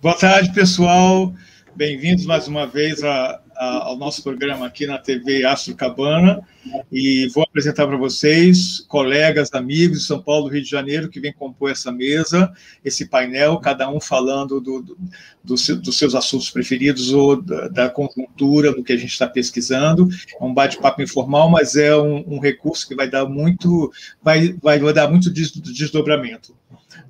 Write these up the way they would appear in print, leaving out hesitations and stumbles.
Boa tarde, pessoal. Bem-vindos mais uma vez ao nosso programa aqui na TV Astro Cabana. E vou apresentar para vocês colegas, amigos de São Paulo, Rio de Janeiro, que vêm compor essa mesa, esse painel, cada um falando dos seus assuntos preferidos ou da conjuntura do que a gente está pesquisando. É um bate-papo informal, mas é um recurso que vai dar muito desdobramento.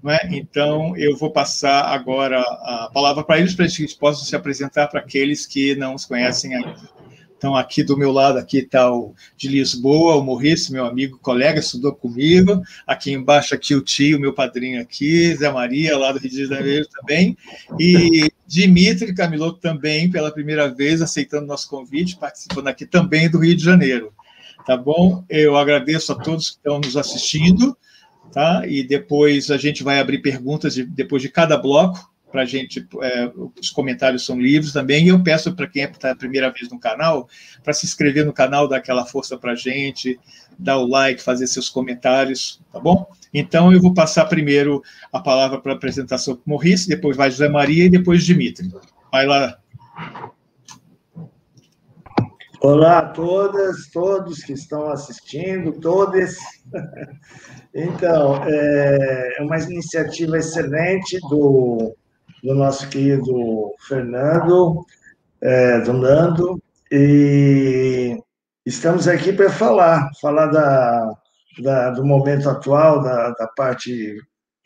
Não é? Então, eu vou passar agora a palavra para eles eles possam se apresentar para aqueles que não os conhecem ainda. Então, aqui do meu lado aqui está o de Lisboa, o Maurice, meu amigo, colega, estudou comigo. Aqui embaixo, aqui o tio, meu padrinho aqui, Zé Maria, lá do Rio de Janeiro também. E Dimitri Camiloto também, pela primeira vez, aceitando nosso convite, participando aqui também do Rio de Janeiro. Tá bom? Eu agradeço a todos que estão nos assistindo. Tá? E depois a gente vai abrir perguntas depois de cada bloco, para a gente, os comentários são livres também, e eu peço para quem está a primeira vez no canal, para se inscrever no canal, dar aquela força para a gente, dar o like, fazer seus comentários, tá bom? Então, eu vou passar primeiro a palavra para a apresentação para o Maurice, depois vai José Maria e depois Dimitri. Vai lá. Olá a todas, todos que estão assistindo, todos. Então, é uma iniciativa excelente do nosso querido Fernando, do Nando, e estamos aqui para falar do momento atual, da parte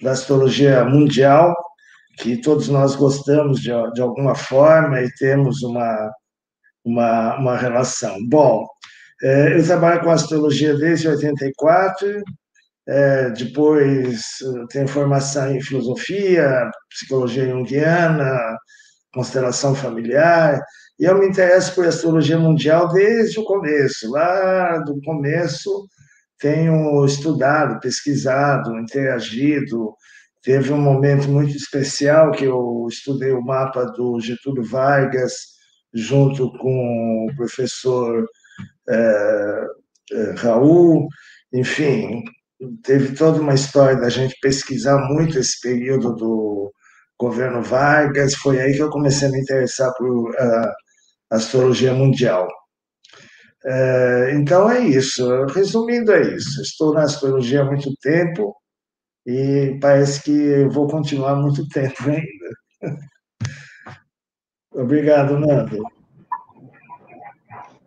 da astrologia mundial, que todos nós gostamos de alguma forma e temos uma relação. Bom, eu trabalho com astrologia desde 84, depois tenho formação em filosofia, psicologia junguiana, constelação familiar, e eu me interesso por astrologia mundial desde o começo. Lá do começo tenho estudado, pesquisado, interagido. Teve um momento muito especial que eu estudei o mapa do Getúlio Vargas, junto com o professor Raul, enfim, teve toda uma história da gente pesquisar muito esse período do governo Vargas, foi aí que eu comecei a me interessar por astrologia mundial. Então é isso, resumindo é isso, estou na astrologia há muito tempo e parece que eu vou continuar muito tempo ainda. Obrigado, Nando.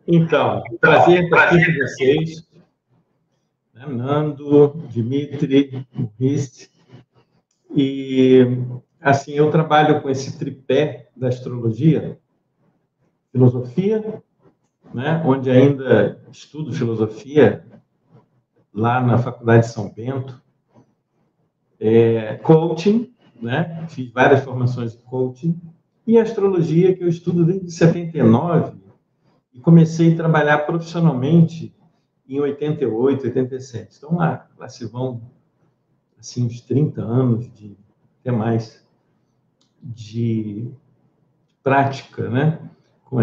Então, prazer estar aqui com vocês, né? Nando, Dimitri, Maurice. E, assim, eu trabalho com esse tripé da astrologia, filosofia, né? Onde ainda estudo filosofia, lá na Faculdade de São Bento, coaching, né? Fiz várias formações de coaching, e astrologia, que eu estudo desde 79, e comecei a trabalhar profissionalmente em 88, 87. Então, lá se vão assim, uns 30 anos, até mais, de prática, né? com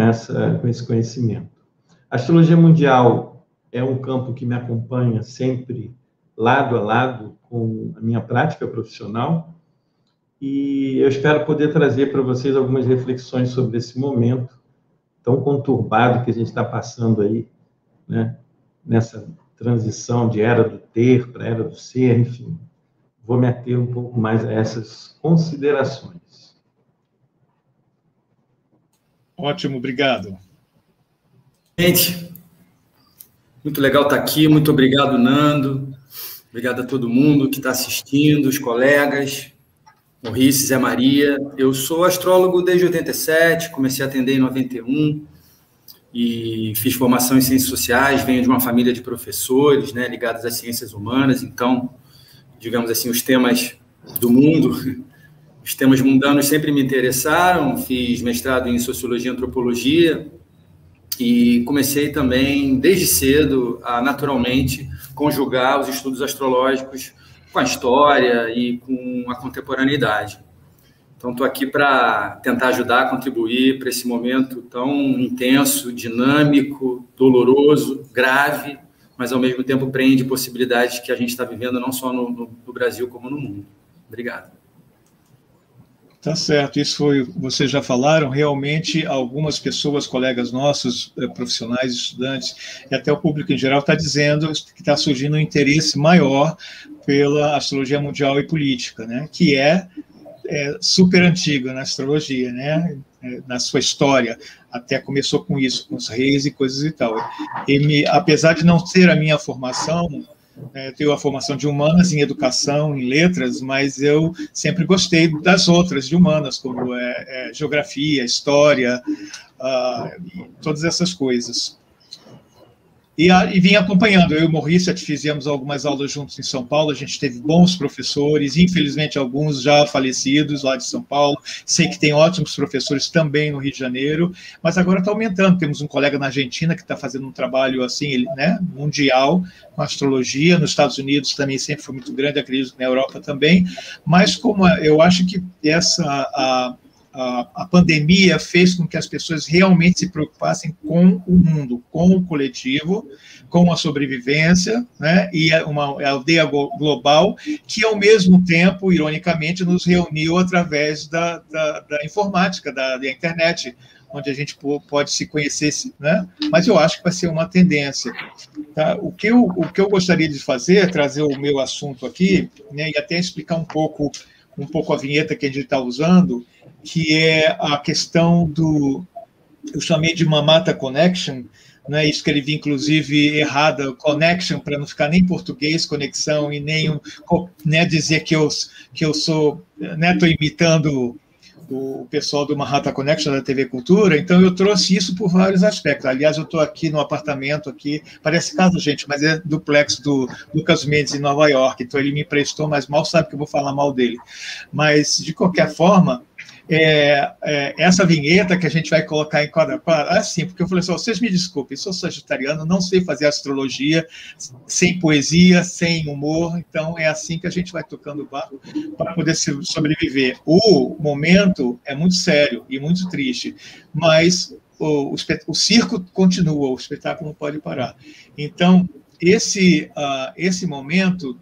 esse conhecimento. A astrologia mundial é um campo que me acompanha sempre lado a lado com a minha prática profissional, e eu espero poder trazer para vocês algumas reflexões sobre esse momento tão conturbado que a gente está passando aí, né? Nessa transição de era do ter para era do ser, enfim. Vou me ater um pouco mais a essas considerações. Ótimo, obrigado. Gente, muito legal estar aqui, muito obrigado, Nando, obrigado a todo mundo que está assistindo, os colegas, Maurice, Zé Maria. Eu sou astrólogo desde 87, comecei a atender em 91 e fiz formação em ciências sociais, venho de uma família de professores, né, ligados às ciências humanas, então, digamos assim, os temas do mundo, os temas mundanos sempre me interessaram, fiz mestrado em sociologia e antropologia e comecei também, desde cedo, a naturalmente conjugar os estudos astrológicos com a história e com a contemporaneidade. Então, estou aqui para tentar ajudar, contribuir para esse momento tão intenso, dinâmico, doloroso, grave, mas, ao mesmo tempo, prende possibilidades que a gente está vivendo não só no Brasil, como no mundo. Obrigado. Tá certo, isso foi, vocês já falaram, realmente algumas pessoas, colegas nossos, profissionais, estudantes, e até o público em geral está dizendo que está surgindo um interesse maior pela astrologia mundial e política, né, que é super antiga na astrologia, né, na sua história, até começou com isso, com os reis e coisas e tal. Apesar de não ser a minha formação, eu tenho a formação de humanas em educação, em letras, mas eu sempre gostei das outras, de humanas, como geografia, história, e todas essas coisas. E vim acompanhando. Eu e o Maurício fizemos algumas aulas juntos em São Paulo, a gente teve bons professores, infelizmente alguns já falecidos lá de São Paulo, sei que tem ótimos professores também no Rio de Janeiro, mas agora está aumentando, temos um colega na Argentina que está fazendo um trabalho assim, né, mundial, com astrologia, nos Estados Unidos também sempre foi muito grande, acredito que na Europa também, mas como eu acho que a pandemia fez com que as pessoas realmente se preocupassem com o mundo, com o coletivo, com a sobrevivência, né, e uma aldeia global que, ao mesmo tempo, ironicamente, nos reuniu através da informática, da internet, onde a gente pode se conhecer, né? Mas eu acho que vai ser uma tendência. Tá? O que eu gostaria de fazer é trazer o meu assunto aqui, né, e até explicar um pouco a vinheta que a gente está usando, que é a questão eu chamei de Mamata Connection, né, escrevi, inclusive, errada, connection, para não ficar nem em português, conexão, e nem né, dizer que eu sou, né, estou imitando o pessoal do Mamata Connection da TV Cultura, então eu trouxe isso por vários aspectos. Aliás, eu estou aqui no apartamento, aqui, parece casa, gente, mas é duplex do Lucas Mendes, em Nova York, então ele me emprestou, mas mal sabe que eu vou falar mal dele. Mas, de qualquer forma, essa vinheta que a gente vai colocar em quadro a quadro, assim, porque eu falei assim, vocês me desculpem, sou sagitariano, não sei fazer astrologia sem poesia, sem humor, então é assim que a gente vai tocando o barco para poder sobreviver. O momento é muito sério e muito triste, mas o circo continua, o espetáculo não pode parar. Então, esse momento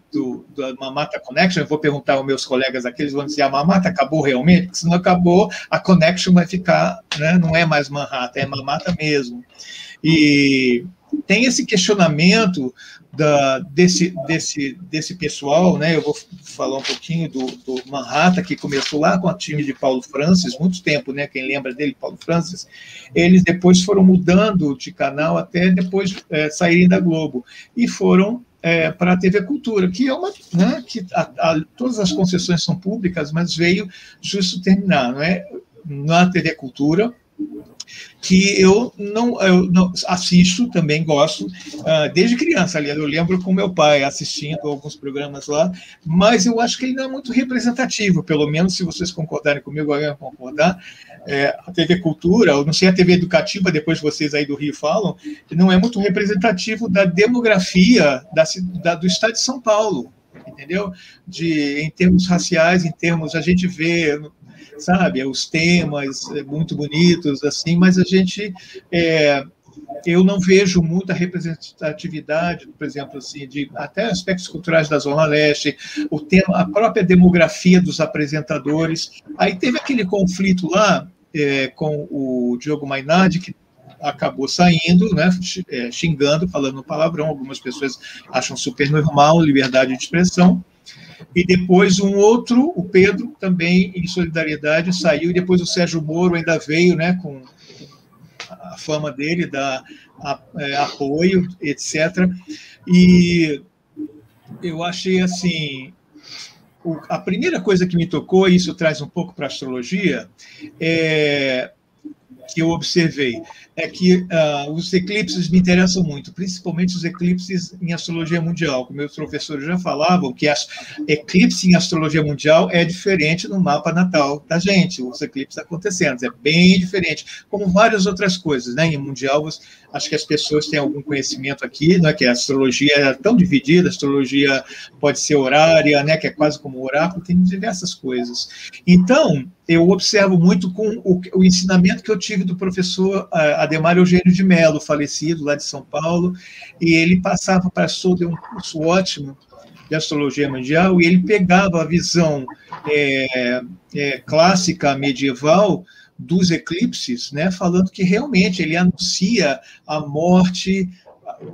da Mamata Connection, eu vou perguntar aos meus colegas aqui, eles vão dizer, a Mamata acabou realmente? Porque se não acabou, a Connection vai ficar, né, não é mais Manhattan, é Mamata mesmo. E tem esse questionamento desse pessoal, né? Eu vou falar um pouquinho do Manhattan, que começou lá com o time de Paulo Francis, muito tempo, né? Quem lembra dele, Paulo Francis, eles depois foram mudando de canal até depois saírem da Globo, e foram para a TV Cultura, que é uma, né, que todas as concessões são públicas, mas veio justo terminar, não é? Na TV Cultura, que eu não assisto, também gosto, desde criança, aliás, eu lembro com meu pai assistindo alguns programas lá, mas eu acho que ele não é muito representativo, pelo menos se vocês concordarem comigo, alguém vai concordar, a TV Cultura, eu não sei a TV Educativa, depois vocês aí do Rio falam, não é muito representativo da demografia do estado de São Paulo, entendeu? Em termos raciais, em termos, a gente vê, sabe, os temas muito bonitos, assim, mas eu não vejo muita representatividade, por exemplo, assim, de até aspectos culturais da Zona Leste, a própria demografia dos apresentadores. Aí teve aquele conflito lá com o Diogo Mainardi, que acabou saindo, né, xingando, falando palavrão, algumas pessoas acham super normal, liberdade de expressão. E depois o Pedro, também em solidariedade, saiu, e depois o Sérgio Moro ainda veio, né, com a fama dele, dar apoio, etc. E eu achei assim, a primeira coisa que me tocou, e isso traz um pouco para a astrologia, que eu observei, é que os eclipses me interessam muito, principalmente os eclipses em astrologia mundial. Como meus professores já falavam, que eclipse em astrologia mundial é diferente no mapa natal da gente, os eclipses acontecendo, é bem diferente, como várias outras coisas, né? Em mundial, acho que as pessoas têm algum conhecimento aqui, né, que a astrologia é tão dividida, a astrologia pode ser horária, né, que é quase como um oráculo, tem diversas coisas. Então, eu observo muito com o ensinamento que eu tive do professor Ademar Eugênio de Mello, falecido lá de São Paulo, e ele passava para deu um curso ótimo, de astrologia mundial, e ele pegava a visão clássica medieval dos eclipses, né, falando que realmente ele anuncia a morte,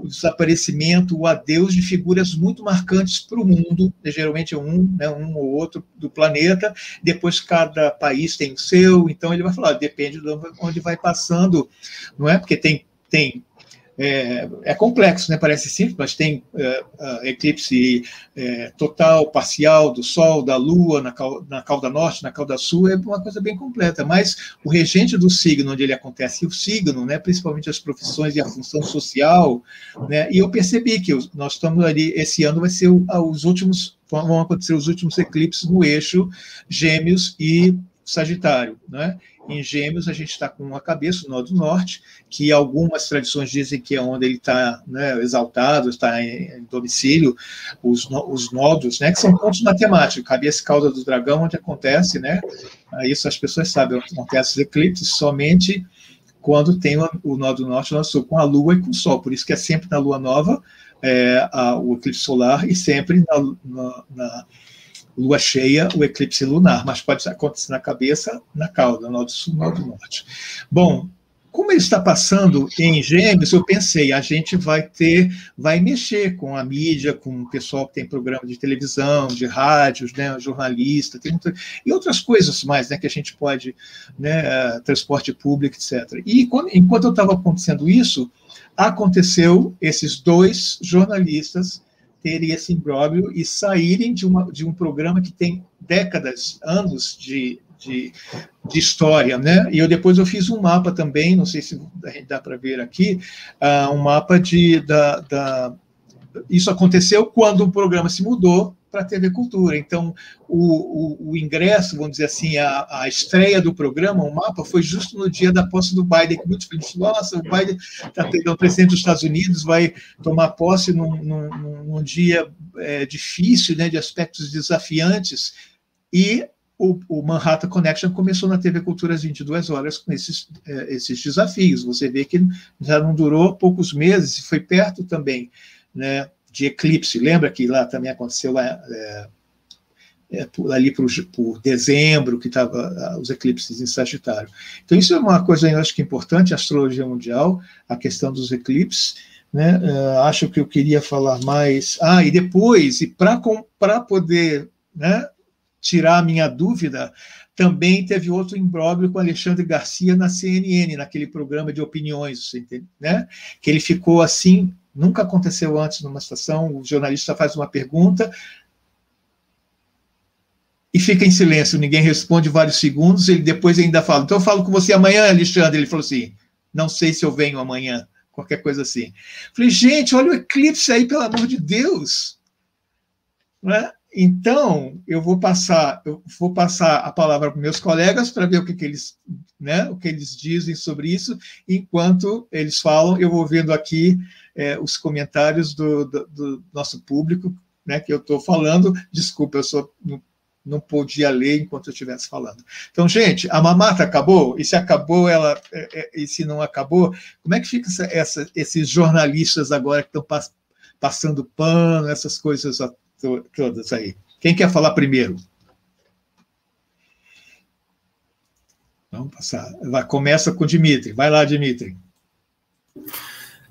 o desaparecimento, o adeus de figuras muito marcantes para o mundo, geralmente um ou outro do planeta, depois cada país tem o seu, então ele vai falar, depende de onde vai passando, não é? Porque tem complexo, né? Parece simples, mas tem eclipse total, parcial do Sol, da Lua, na cauda norte, na cauda sul, é uma coisa bem completa. Mas o regente do signo onde ele acontece, o signo, né? Principalmente as profissões e a função social, né? E eu percebi que nós estamos ali, esse ano vai ser vão acontecer os últimos eclipses no eixo Gêmeos e Sagitário, né? Em Gêmeos, a gente está com a cabeça, o nó do norte, que algumas tradições dizem que é onde ele está, né, exaltado, está em domicílio, os nódulos, né, que são pontos matemáticos, cabeça e cauda do dragão, onde acontece, né, isso as pessoas sabem, onde acontece os eclipses somente quando tem o nó do norte e o nó do sul, com a Lua e com o Sol, por isso que é sempre na Lua nova o eclipse solar e sempre na Lua cheia, o eclipse lunar, mas pode acontecer na cabeça, na cauda, nó do sul, nó do norte. Bom, como ele está passando em Gêmeos, eu pensei, a gente vai mexer com a mídia, com o pessoal que tem programa de televisão, de rádios, né, jornalista, e outras coisas mais, né, que a gente pode, né, transporte público, etc. E enquanto eu estava acontecendo isso, aconteceu esses dois jornalistas terem esse imbróglio e saírem de um programa que tem décadas, anos de história, né? E depois eu fiz um mapa também, não sei se dá para ver aqui, um mapa isso aconteceu quando o programa se mudou para a TV Cultura. Então, o ingresso, vamos dizer assim, a estreia do programa, o mapa, foi justo no dia da posse do Biden, que muitos feliz, nossa, o Biden está pegando o presidente dos Estados Unidos, vai tomar posse num dia difícil, né, de aspectos desafiantes, e o Manhattan Connection começou na TV Cultura às 22 horas com esses desafios. Você vê que já não durou poucos meses, e foi perto também, né, de eclipse. Lembra que lá também aconteceu ali por dezembro, que estava os eclipses em Sagitário. Então, isso é uma coisa, eu acho que importante, a astrologia mundial, a questão dos eclipses, né? Acho que eu queria falar mais. E depois, para poder, né, tirar a minha dúvida, também teve outro imbróglio com Alexandre Garcia na CNN, naquele programa de opiniões, né? Que ele ficou assim. Nunca aconteceu antes numa estação, o jornalista faz uma pergunta e fica em silêncio, ninguém responde vários segundos, ele depois ainda fala, então eu falo com você amanhã, Alexandre. Ele falou assim, não sei se eu venho amanhã, qualquer coisa assim. Falei, gente, olha o eclipse aí, pelo amor de Deus. Não é? Então, eu vou passar a palavra para meus colegas para ver o que eles, né, o que eles dizem sobre isso. Enquanto eles falam, eu vou vendo aqui os comentários do nosso público, né, que eu estou falando. Desculpa, eu não podia ler enquanto eu estivesse falando. Então, gente, a mamata acabou? E se acabou, e se não acabou, como é que fica esses jornalistas agora que estão passando pano, essas coisas todas aí? Quem quer falar primeiro? Vamos passar. Começa com o Dimitri. Vai lá, Dimitri.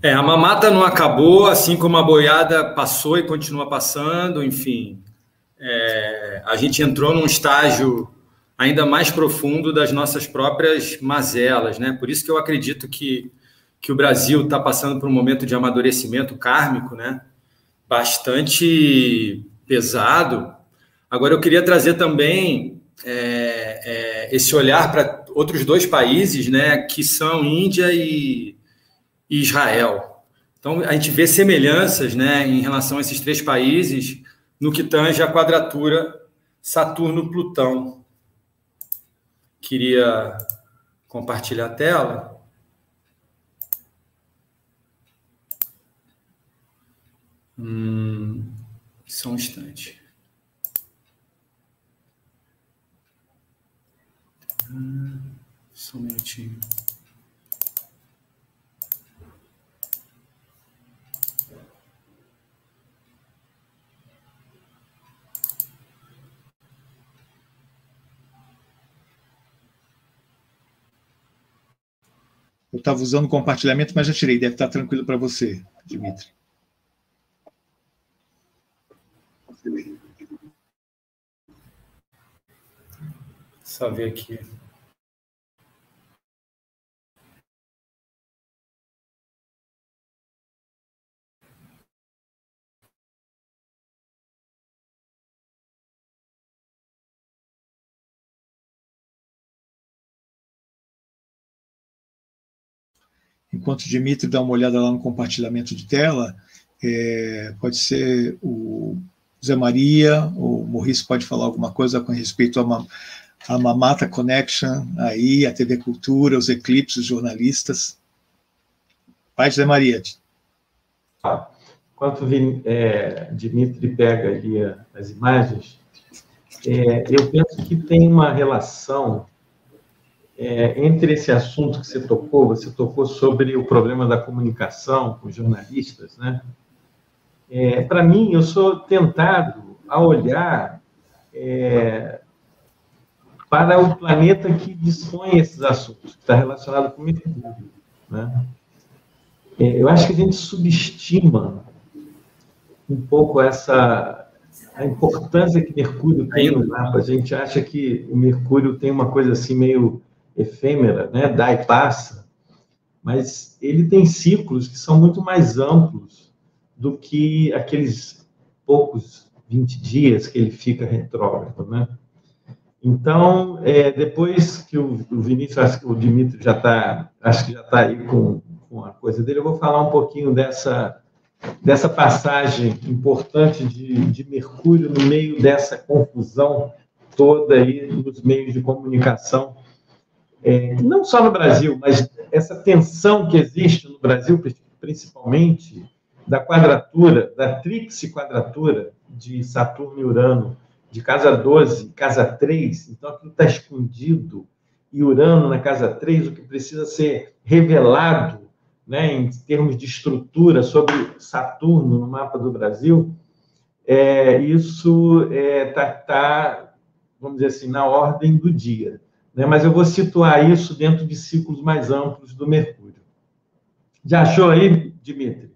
A mamata não acabou, assim como a boiada passou e continua passando, enfim. A gente entrou num estágio ainda mais profundo das nossas próprias mazelas, né? Por isso que eu acredito que o Brasil está passando por um momento de amadurecimento kármico, né? Bastante pesado. Agora, eu queria trazer também esse olhar para outros dois países, né, que são Índia e Israel. Então, a gente vê semelhanças, né, em relação a esses três países no que tange a quadratura Saturno-Plutão. Queria compartilhar a tela. Só um instante. Só um minutinho. Eu estava usando o compartilhamento, mas já tirei. Deve estar tranquilo para você, Dimitri. Só ver aqui. Enquanto o Dimitri dá uma olhada lá no compartilhamento de tela, pode ser o Zé Maria, ou o Maurício pode falar alguma coisa com respeito a Mamata Connection, aí, a TV Cultura, os Eclipses, os jornalistas. Vai, Zé Maria. Enquanto o Dimitri pega ali as imagens, eu penso que tem uma relação entre esse assunto que você tocou sobre o problema da comunicação com jornalistas, né? Para mim, eu sou tentado a olhar para o planeta que dispõe esses assuntos, que está relacionado com o Mercúrio, né? Eu acho que a gente subestima um pouco a importância que Mercúrio tem no mapa. A gente acha que o Mercúrio tem uma coisa assim meio efêmera, né? Dá e passa, mas ele tem ciclos que são muito mais amplos do que aqueles poucos 20 dias que ele fica retrógrado, né? Então, depois que o Vinícius, acho que o Dimitri acho que já está aí com a coisa dele, eu vou falar um pouquinho dessa passagem importante de Mercúrio no meio dessa confusão toda aí nos meios de comunicação, não só no Brasil, mas essa tensão que existe no Brasil, principalmente, da quadratura, da tríplice quadratura de Saturno e Urano, de casa 12, casa 3, então aquilo está escondido, e Urano na casa 3, o que precisa ser revelado, né, em termos de estrutura sobre Saturno no mapa do Brasil, isso está, vamos dizer assim, na ordem do dia, né? Mas eu vou situar isso dentro de ciclos mais amplos do Mercúrio. Já achou aí, Dimitri,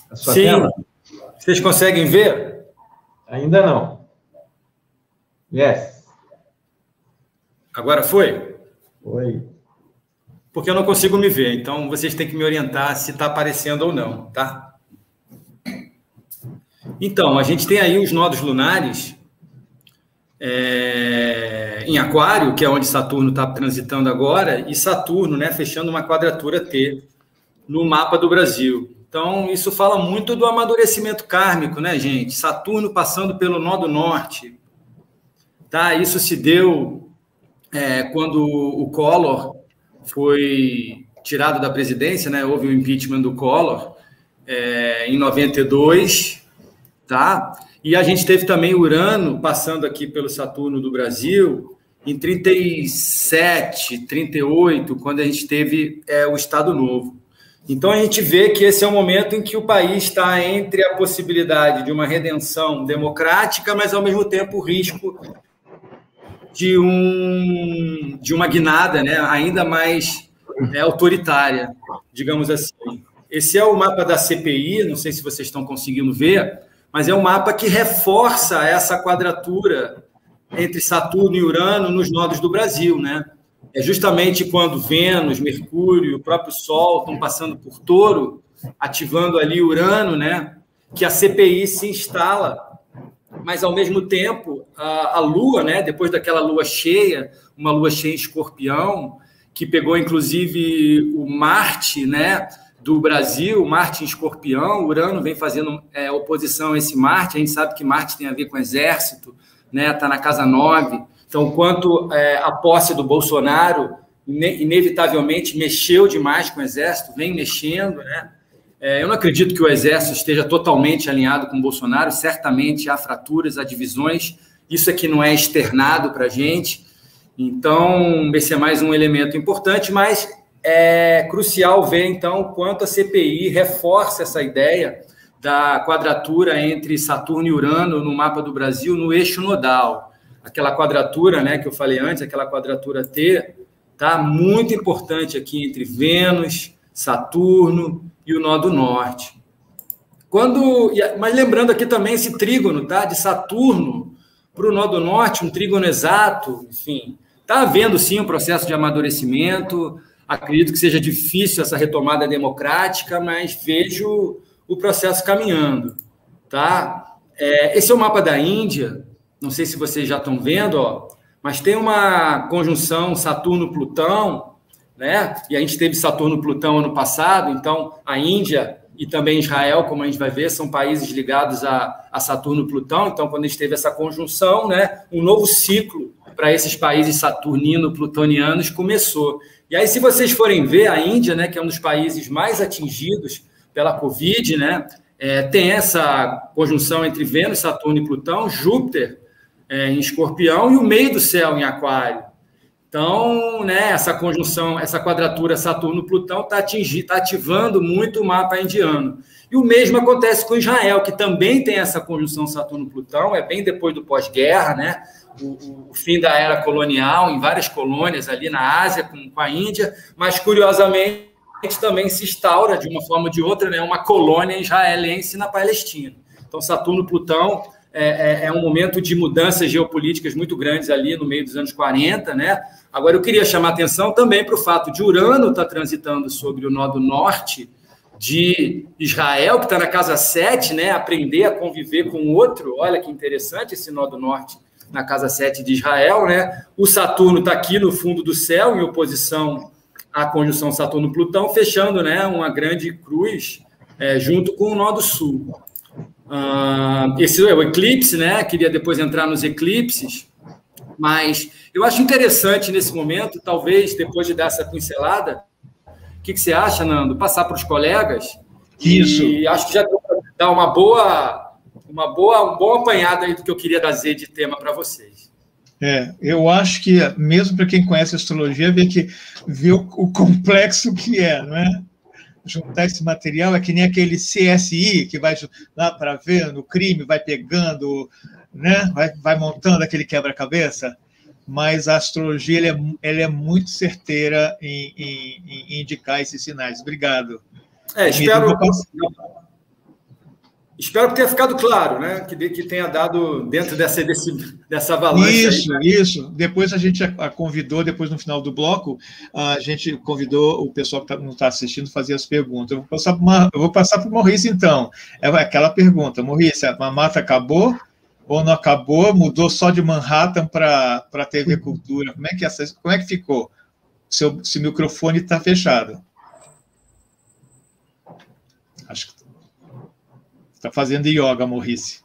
a sua Sim. tela? Vocês conseguem ver? Ainda não. Yes. Agora foi? Oi. Porque eu não consigo me ver, então vocês têm que me orientar se está aparecendo ou não, tá? Então, a gente tem aí os nodos lunares em Aquário, que é onde Saturno está transitando agora, e Saturno, né, fechando uma quadratura T no mapa do Brasil. Então, isso fala muito do amadurecimento kármico, né, gente? Saturno passando pelo nó do norte, tá? Isso se deu quando o Collor foi tirado da presidência, né? Houve o impeachment do Collor em 92, tá? E a gente teve também Urano passando aqui pelo Saturno do Brasil em 37, 38, quando a gente teve o Estado Novo. Então, a gente vê que esse é o momento em que o país está entre a possibilidade de uma redenção democrática, mas, ao mesmo tempo, o risco de uma guinada, né, ainda mais autoritária, digamos assim. Esse é o mapa da CPI, não sei se vocês estão conseguindo ver, mas é um mapa que reforça essa quadratura entre Saturno e Urano nos nodos do Brasil, né? É justamente quando Vênus, Mercúrio, o próprio Sol estão passando por Touro, ativando ali Urano, né? Que a CPI se instala, mas, ao mesmo tempo, a Lua, né? Depois daquela Lua cheia, uma Lua cheia em Escorpião, que pegou, inclusive, o Marte, né? Do Brasil, Marte em Escorpião, Urano vem fazendo oposição a esse Marte, a gente sabe que Marte tem a ver com o exército, né? Está na casa 9. Então, quanto a posse do Bolsonaro, inevitavelmente, mexeu demais com o Exército, vem mexendo, né? Eu não acredito que o Exército esteja totalmente alinhado com o Bolsonaro, certamente há fraturas, há divisões, isso aqui não é externado para a gente, então, esse é mais um elemento importante, mas é crucial ver, então, quanto a CPI reforça essa ideia da quadratura entre Saturno e Urano no mapa do Brasil, no eixo nodal. aquela quadratura, né, que eu falei antes, aquela quadratura T, tá muito importante aqui entre Vênus, Saturno e o nó do norte. Mas lembrando aqui também esse trígono, tá, de Saturno para o nó do norte, um trígono exato, enfim, está havendo sim um processo de amadurecimento. Acredito que seja difícil essa retomada democrática, mas vejo o processo caminhando, tá? Esse é o mapa da Índia, não sei se vocês já estão vendo, ó, mas tem uma conjunção Saturno-Plutão, né? E a gente teve Saturno-Plutão ano passado, então a Índia e também Israel, como a gente vai ver, são países ligados a Saturno-Plutão, então quando a gente teve essa conjunção, né, um novo ciclo para esses países saturnino-plutonianos começou. E aí, se vocês forem ver, a Índia, né, que é um dos países mais atingidos pela Covid, né, tem essa conjunção entre Vênus, Saturno e Plutão, Júpiter em Escorpião e o meio do céu em Aquário. Então, né, essa conjunção, essa quadratura Saturno-Plutão está ativando muito o mapa indiano. E o mesmo acontece com Israel, que também tem essa conjunção Saturno-Plutão, é bem depois do pós-guerra, né? O fim da era colonial, em várias colônias ali na Ásia, com a Índia, mas, curiosamente, também se instaura, de uma forma ou de outra, né, uma colônia israelense na Palestina. Então, Saturno-Plutão é um momento de mudanças geopolíticas muito grandes ali no meio dos anos 40, né? Agora, eu queria chamar a atenção também para o fato de Urano estar transitando sobre o nó do norte de Israel, que está na casa 7, né? Aprender a conviver com o outro. Olha que interessante esse nó do norte na casa 7 de Israel, né? O Saturno está aqui no fundo do céu, em oposição à conjunção Saturno-Plutão, fechando, né, uma grande cruz junto com o nó do sul. Esse é o eclipse, né? Queria depois entrar nos eclipses, mas eu acho interessante nesse momento, talvez depois de dar essa pincelada, o que você acha, Nando? Passar para os colegas. Isso. E acho que já dá uma boa apanhada aí do que eu queria trazer de tema para vocês. Eu acho que, mesmo para quem conhece astrologia, vê o complexo que é, não é? Juntar esse material é que nem aquele CSI que vai lá para ver no crime, vai pegando, né? Vai montando aquele quebra-cabeça, mas a astrologia ela é muito certeira em indicar esses sinais. Obrigado. Espero que tenha ficado claro, né? Que tenha dado dentro dessa avalanche. Isso. Depois a gente a convidou, depois no final do bloco, a gente convidou o pessoal que não está assistindo a fazer as perguntas. Eu vou passar para o Maurício, então. É aquela pergunta, Maurício, a mata acabou ou não acabou? Mudou só de Manhattan para a TV Cultura? Como é que ficou? Se o microfone está fechado. Acho que está fazendo yoga, Maurício.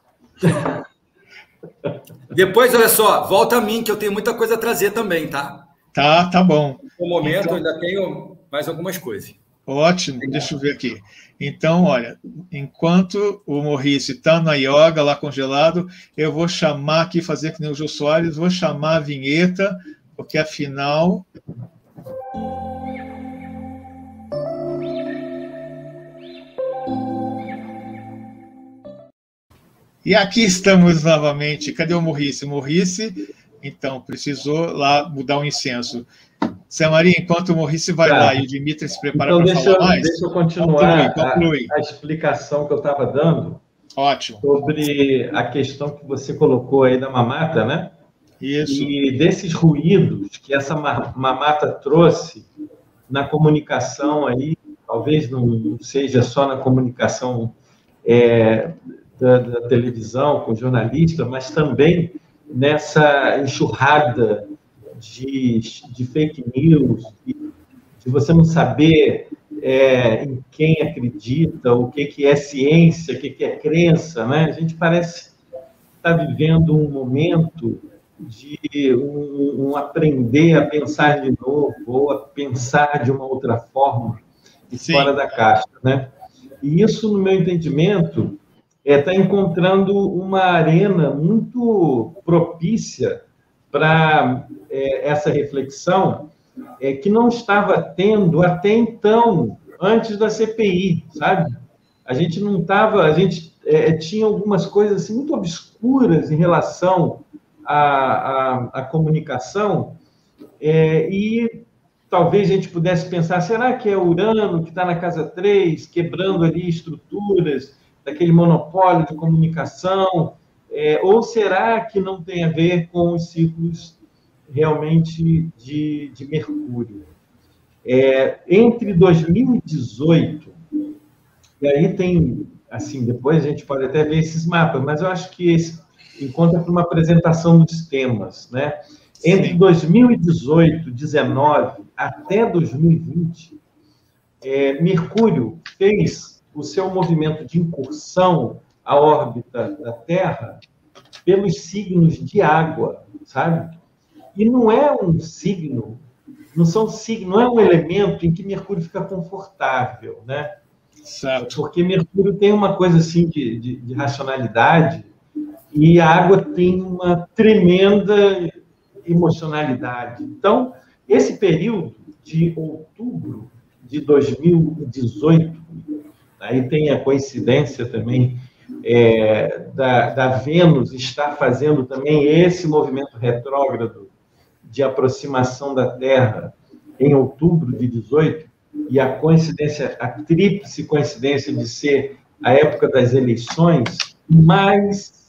Depois, olha só, volta a mim, que eu tenho muita coisa a trazer também, tá? Tá bom. No momento, eu ainda tenho mais algumas coisas. Ótimo, deixa eu ver aqui. Então, olha, enquanto o Maurício está na yoga, lá congelado, eu vou chamar aqui, fazer que nem o Jô Soares, vou chamar a vinheta, porque afinal... E aqui estamos novamente. Cadê o Maurício? Maurício, então, precisou lá mudar o incenso. Zé Maria, enquanto o Maurício vai lá e o Dimitri se prepara então, para falar mais... Deixa eu continuar conclui. A explicação que eu estava dando. Ótimo. Sobre a questão que você colocou aí da mamata, né? Isso. E desses ruídos que essa mamata trouxe na comunicação aí, talvez não seja só na comunicação... Da televisão, com jornalista, mas também nessa enxurrada de fake news, de você não saber em quem acredita, o que é ciência, o que é crença, né? A gente parece estar vivendo um momento de um aprender a pensar de novo, ou a pensar de uma outra forma, fora da caixa, né? E isso, no meu entendimento, está encontrando uma arena muito propícia para essa reflexão que não estava tendo até então, antes da CPI, sabe? A gente não estava... tinha algumas coisas assim, muito obscuras em relação a comunicação, e talvez a gente pudesse pensar, será que é Urano que está na casa 3, quebrando ali estruturas daquele monopólio de comunicação, ou será que não tem a ver com os ciclos realmente de Mercúrio? Entre 2018, e aí tem, assim, depois a gente pode até ver esses mapas, mas eu acho que esse encontra para uma apresentação dos temas, né? Entre 2018, 19 até 2020, Mercúrio fez o seu movimento de incursão à órbita da Terra pelos signos de água, sabe? E não é um signo, não é um elemento em que Mercúrio fica confortável, né? Certo. Porque Mercúrio tem uma coisa assim de racionalidade, e a água tem uma tremenda emocionalidade. Então, esse período de outubro de 2018, aí tem a coincidência também da Vênus estar fazendo também esse movimento retrógrado de aproximação da Terra em outubro de 18, e a coincidência, a tríplice coincidência de ser a época das eleições mais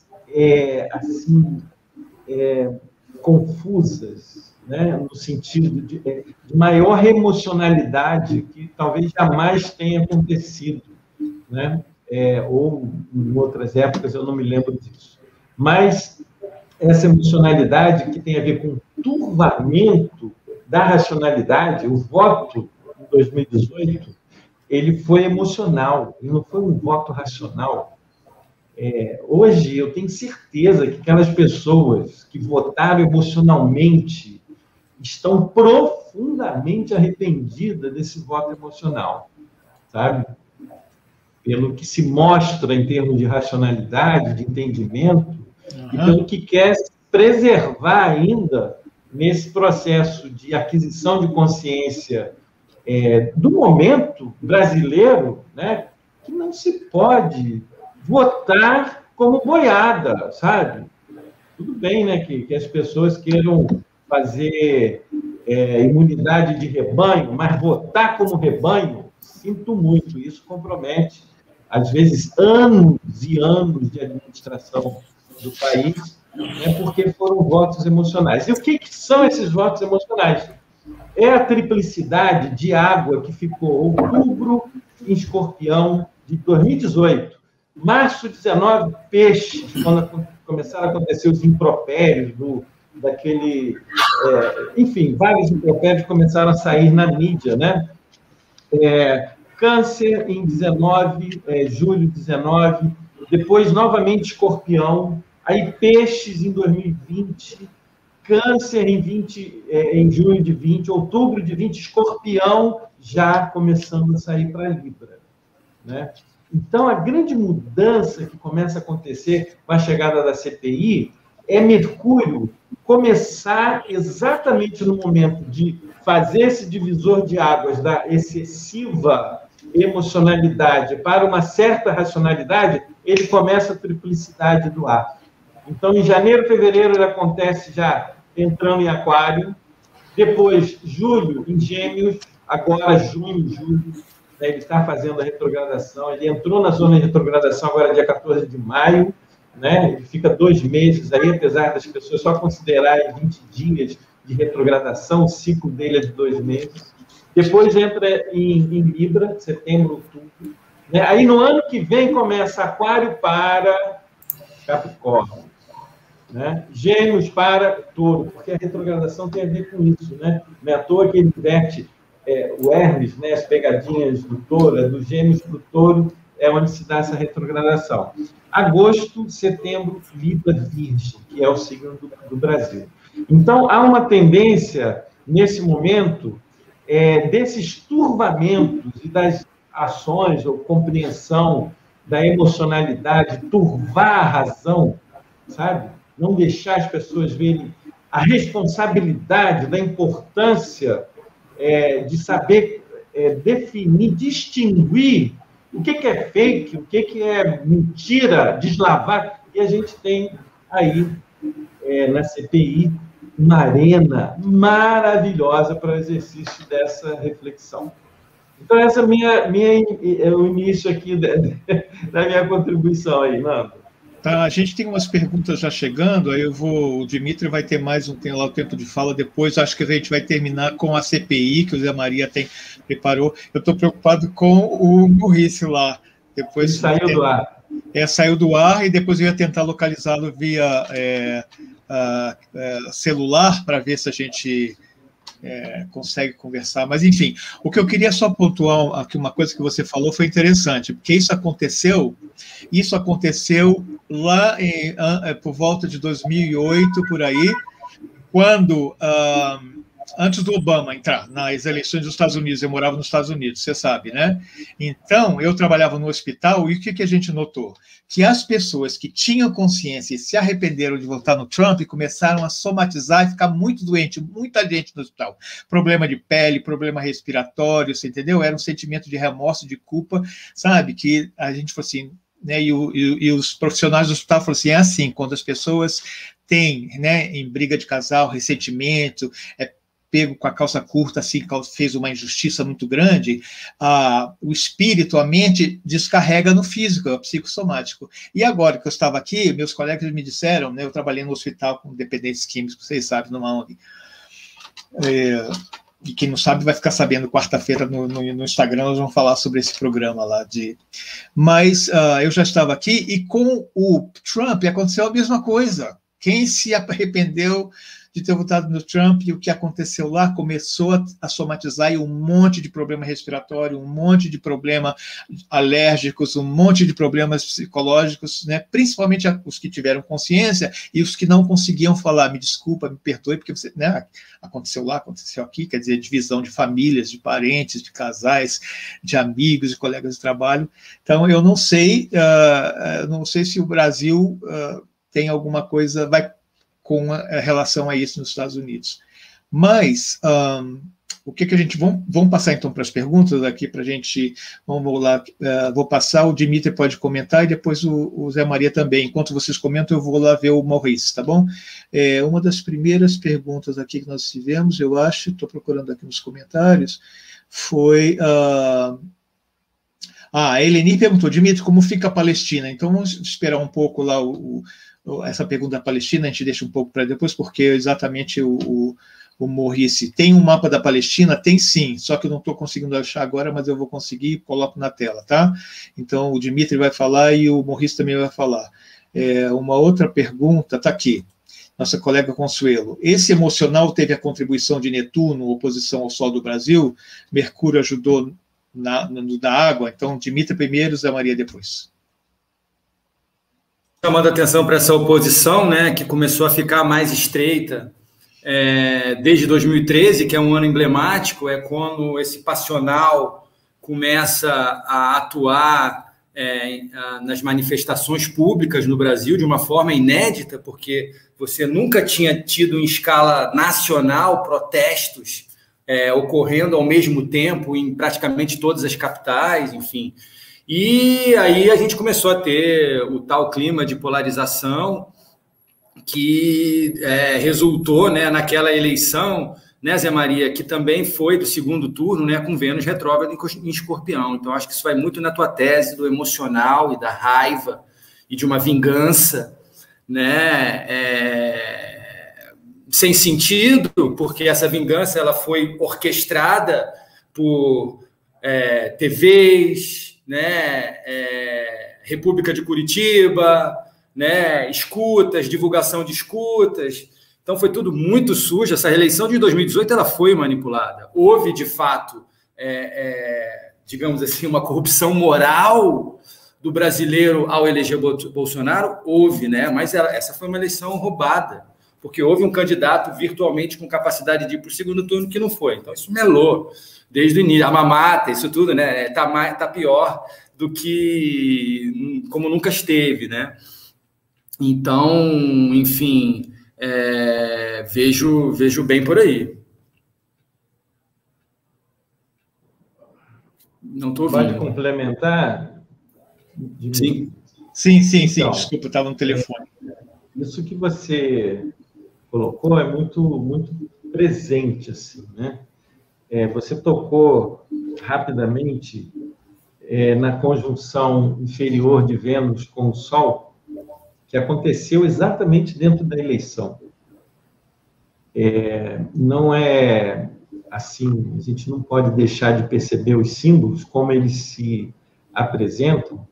confusas, né? No sentido de maior emocionalidade que talvez jamais tenha acontecido, né? Ou em outras épocas, eu não me lembro disso. Mas essa emocionalidade que tem a ver com o turvamento da racionalidade, o voto em 2018, ele foi emocional, ele não foi um voto racional. Hoje, eu tenho certeza que aquelas pessoas que votaram emocionalmente estão profundamente arrependidas desse voto emocional, sabe? Pelo que se mostra em termos de racionalidade, de entendimento, e pelo que quer preservar ainda nesse processo de aquisição de consciência do momento brasileiro, né, que não se pode votar como boiada, sabe? Tudo bem, né, que as pessoas queiram fazer imunidade de rebanho, mas votar como rebanho, sinto muito, isso compromete, às vezes, anos e anos de administração do país, porque foram votos emocionais. E o que são esses votos emocionais? É a triplicidade de água que ficou outubro em Escorpião de 2018, março 19, Peixe, quando começaram a acontecer os impropérios daquele... enfim, vários impropérios começaram a sair na mídia, né? Câncer em 19, julho 19, depois novamente Escorpião, aí Peixes em 2020, Câncer em junho de 20, outubro de 20, Escorpião já começando a sair para Libra, né? Então, a grande mudança que começa a acontecer com a chegada da CPI é Mercúrio começar exatamente no momento de fazer esse divisor de águas da excessiva emocionalidade para uma certa racionalidade, ele começa a triplicidade do ar. Então, em janeiro, fevereiro, ele acontece já entrando em Aquário, depois julho em Gêmeos, agora junho, julho, né, ele está fazendo a retrogradação, ele entrou na zona de retrogradação agora dia 14 de maio, né, ele fica 2 meses aí, apesar das pessoas só considerarem 20 dias de retrogradação, o ciclo dele é de 2 meses. Depois entra em Libra, setembro, outubro. Né? Aí no ano que vem começa Aquário para Capricórnio, né? Gêmeos para Touro, porque a retrogradação tem a ver com isso, né? Não é à toa que ele inverte o Hermes, né? As pegadinhas do Touro, do Gêmeos para o Touro, é onde se dá essa retrogradação. Agosto, setembro, Libra, Virgem, que é o signo do Brasil. Então, há uma tendência, nesse momento, desses turvamentos e das ações ou compreensão da emocionalidade, turvar a razão, sabe? Não deixar as pessoas verem a responsabilidade da importância de saber definir, distinguir o que é fake, o que é mentira, deslavar. E a gente tem aí na CPI, uma arena maravilhosa para o exercício dessa reflexão. Então, essa é o início aqui da minha contribuição aí, Nando. Tá, a gente tem umas perguntas já chegando, aí o Dimitri vai ter mais tem lá o tempo de fala depois, acho que a gente vai terminar com a CPI, que o Zé Maria preparou. Eu estou preocupado com o Maurice lá. Depois ele saiu do ar. Saiu do ar e depois eu ia tentar localizá-lo via celular para ver se a gente consegue conversar. Mas, enfim, o que eu queria só pontuar aqui, uma coisa que você falou foi interessante, porque isso aconteceu lá por volta de 2008, por aí, quando... antes do Obama entrar nas eleições dos Estados Unidos, eu morava nos Estados Unidos, você sabe, né? Então, eu trabalhava no hospital e o que a gente notou? Que as pessoas que tinham consciência e se arrependeram de votar no Trump começaram a somatizar e ficar muito doente, muita gente no hospital. Problema de pele, problema respiratório, você entendeu? Era um sentimento de remorso, de culpa, sabe? Que a gente falou assim, né? E os profissionais do hospital falaram assim, é assim, quando as pessoas têm, né, em briga de casal, ressentimento, pego com a calça curta, assim, fez uma injustiça muito grande, o espírito, a mente, descarrega no físico, é o psicossomático. E agora que eu estava aqui, meus colegas me disseram, né, eu trabalhei no hospital com dependentes químicos, vocês sabem, numa ONG. E quem não sabe vai ficar sabendo quarta-feira no Instagram, nós vamos falar sobre esse programa lá. Mas eu já estava aqui, e com o Trump aconteceu a mesma coisa. Quem se arrependeu de ter votado no Trump, e o que aconteceu lá começou a somatizar e um monte de problema respiratório, um monte de problemas alérgicos, um monte de problemas psicológicos, né? Principalmente os que tiveram consciência e os que não conseguiam falar, me desculpa, me perdoe, porque você, né, aconteceu lá, aconteceu aqui, quer dizer, divisão de famílias, de parentes, de casais, de amigos, de colegas de trabalho. Então, eu não sei se o Brasil tem alguma coisa, com relação a isso nos Estados Unidos. Mas, o que a gente... Vamos passar, então, para as perguntas aqui, para a gente... Vamos lá, vou passar, o Dimitri pode comentar, e depois o Zé Maria também. Enquanto vocês comentam, eu vou lá ver o Maurice, tá bom? Uma das primeiras perguntas aqui que nós tivemos, eu acho, estou procurando aqui nos comentários, foi... a Eleni perguntou, Dimitri, como fica a Palestina? Então, vamos esperar um pouco lá essa pergunta da Palestina, a gente deixa um pouco para depois, porque exatamente o Maurice tem um mapa da Palestina? Tem sim, só que eu não estou conseguindo achar agora, mas eu vou conseguir e coloco na tela, tá? Então, o Dimitri vai falar e o Maurice também vai falar. Uma outra pergunta, está aqui, nossa colega Consuelo. Esse emocional teve a contribuição de Netuno, oposição ao Sol do Brasil? Mercúrio ajudou na água? Então, Dimitri primeiro, Zé Maria depois. Chamando a atenção para essa oposição, né, que começou a ficar mais estreita desde 2013, que é um ano emblemático, é quando esse passional começa a atuar nas manifestações públicas no Brasil de uma forma inédita, porque você nunca tinha tido em escala nacional protestos ocorrendo ao mesmo tempo em praticamente todas as capitais, enfim. E aí a gente começou a ter o tal clima de polarização que resultou, né, naquela eleição, né, Zé Maria, que também foi do segundo turno, né, com Vênus retrógrado em Escorpião. Então, acho que isso vai muito na tua tese do emocional e da raiva e de uma vingança, né, sem sentido, porque essa vingança ela foi orquestrada por TVs, né, República de Curitiba, né, escutas, divulgação de escutas. Então, foi tudo muito sujo. Essa reeleição de 2018 ela foi manipulada. Houve, de fato, digamos assim, uma corrupção moral do brasileiro ao eleger Bolsonaro? Houve, né? Mas essa foi uma eleição roubada, porque houve um candidato virtualmente com capacidade de ir para o segundo turno que não foi. Então, isso melou desde o início. A mamata, isso tudo, né? Tá pior do que como nunca esteve, né? Então, enfim, vejo bem por aí. Não estou ouvindo. Pode complementar? Sim. Sim. Então, Desculpa, estava no telefone. Isso que você colocou é muito presente, assim, né? Você tocou rapidamente na conjunção inferior de Vênus com o Sol, que aconteceu exatamente dentro da eleição. Não é assim, a gente não pode deixar de perceber os símbolos, como eles se apresentam,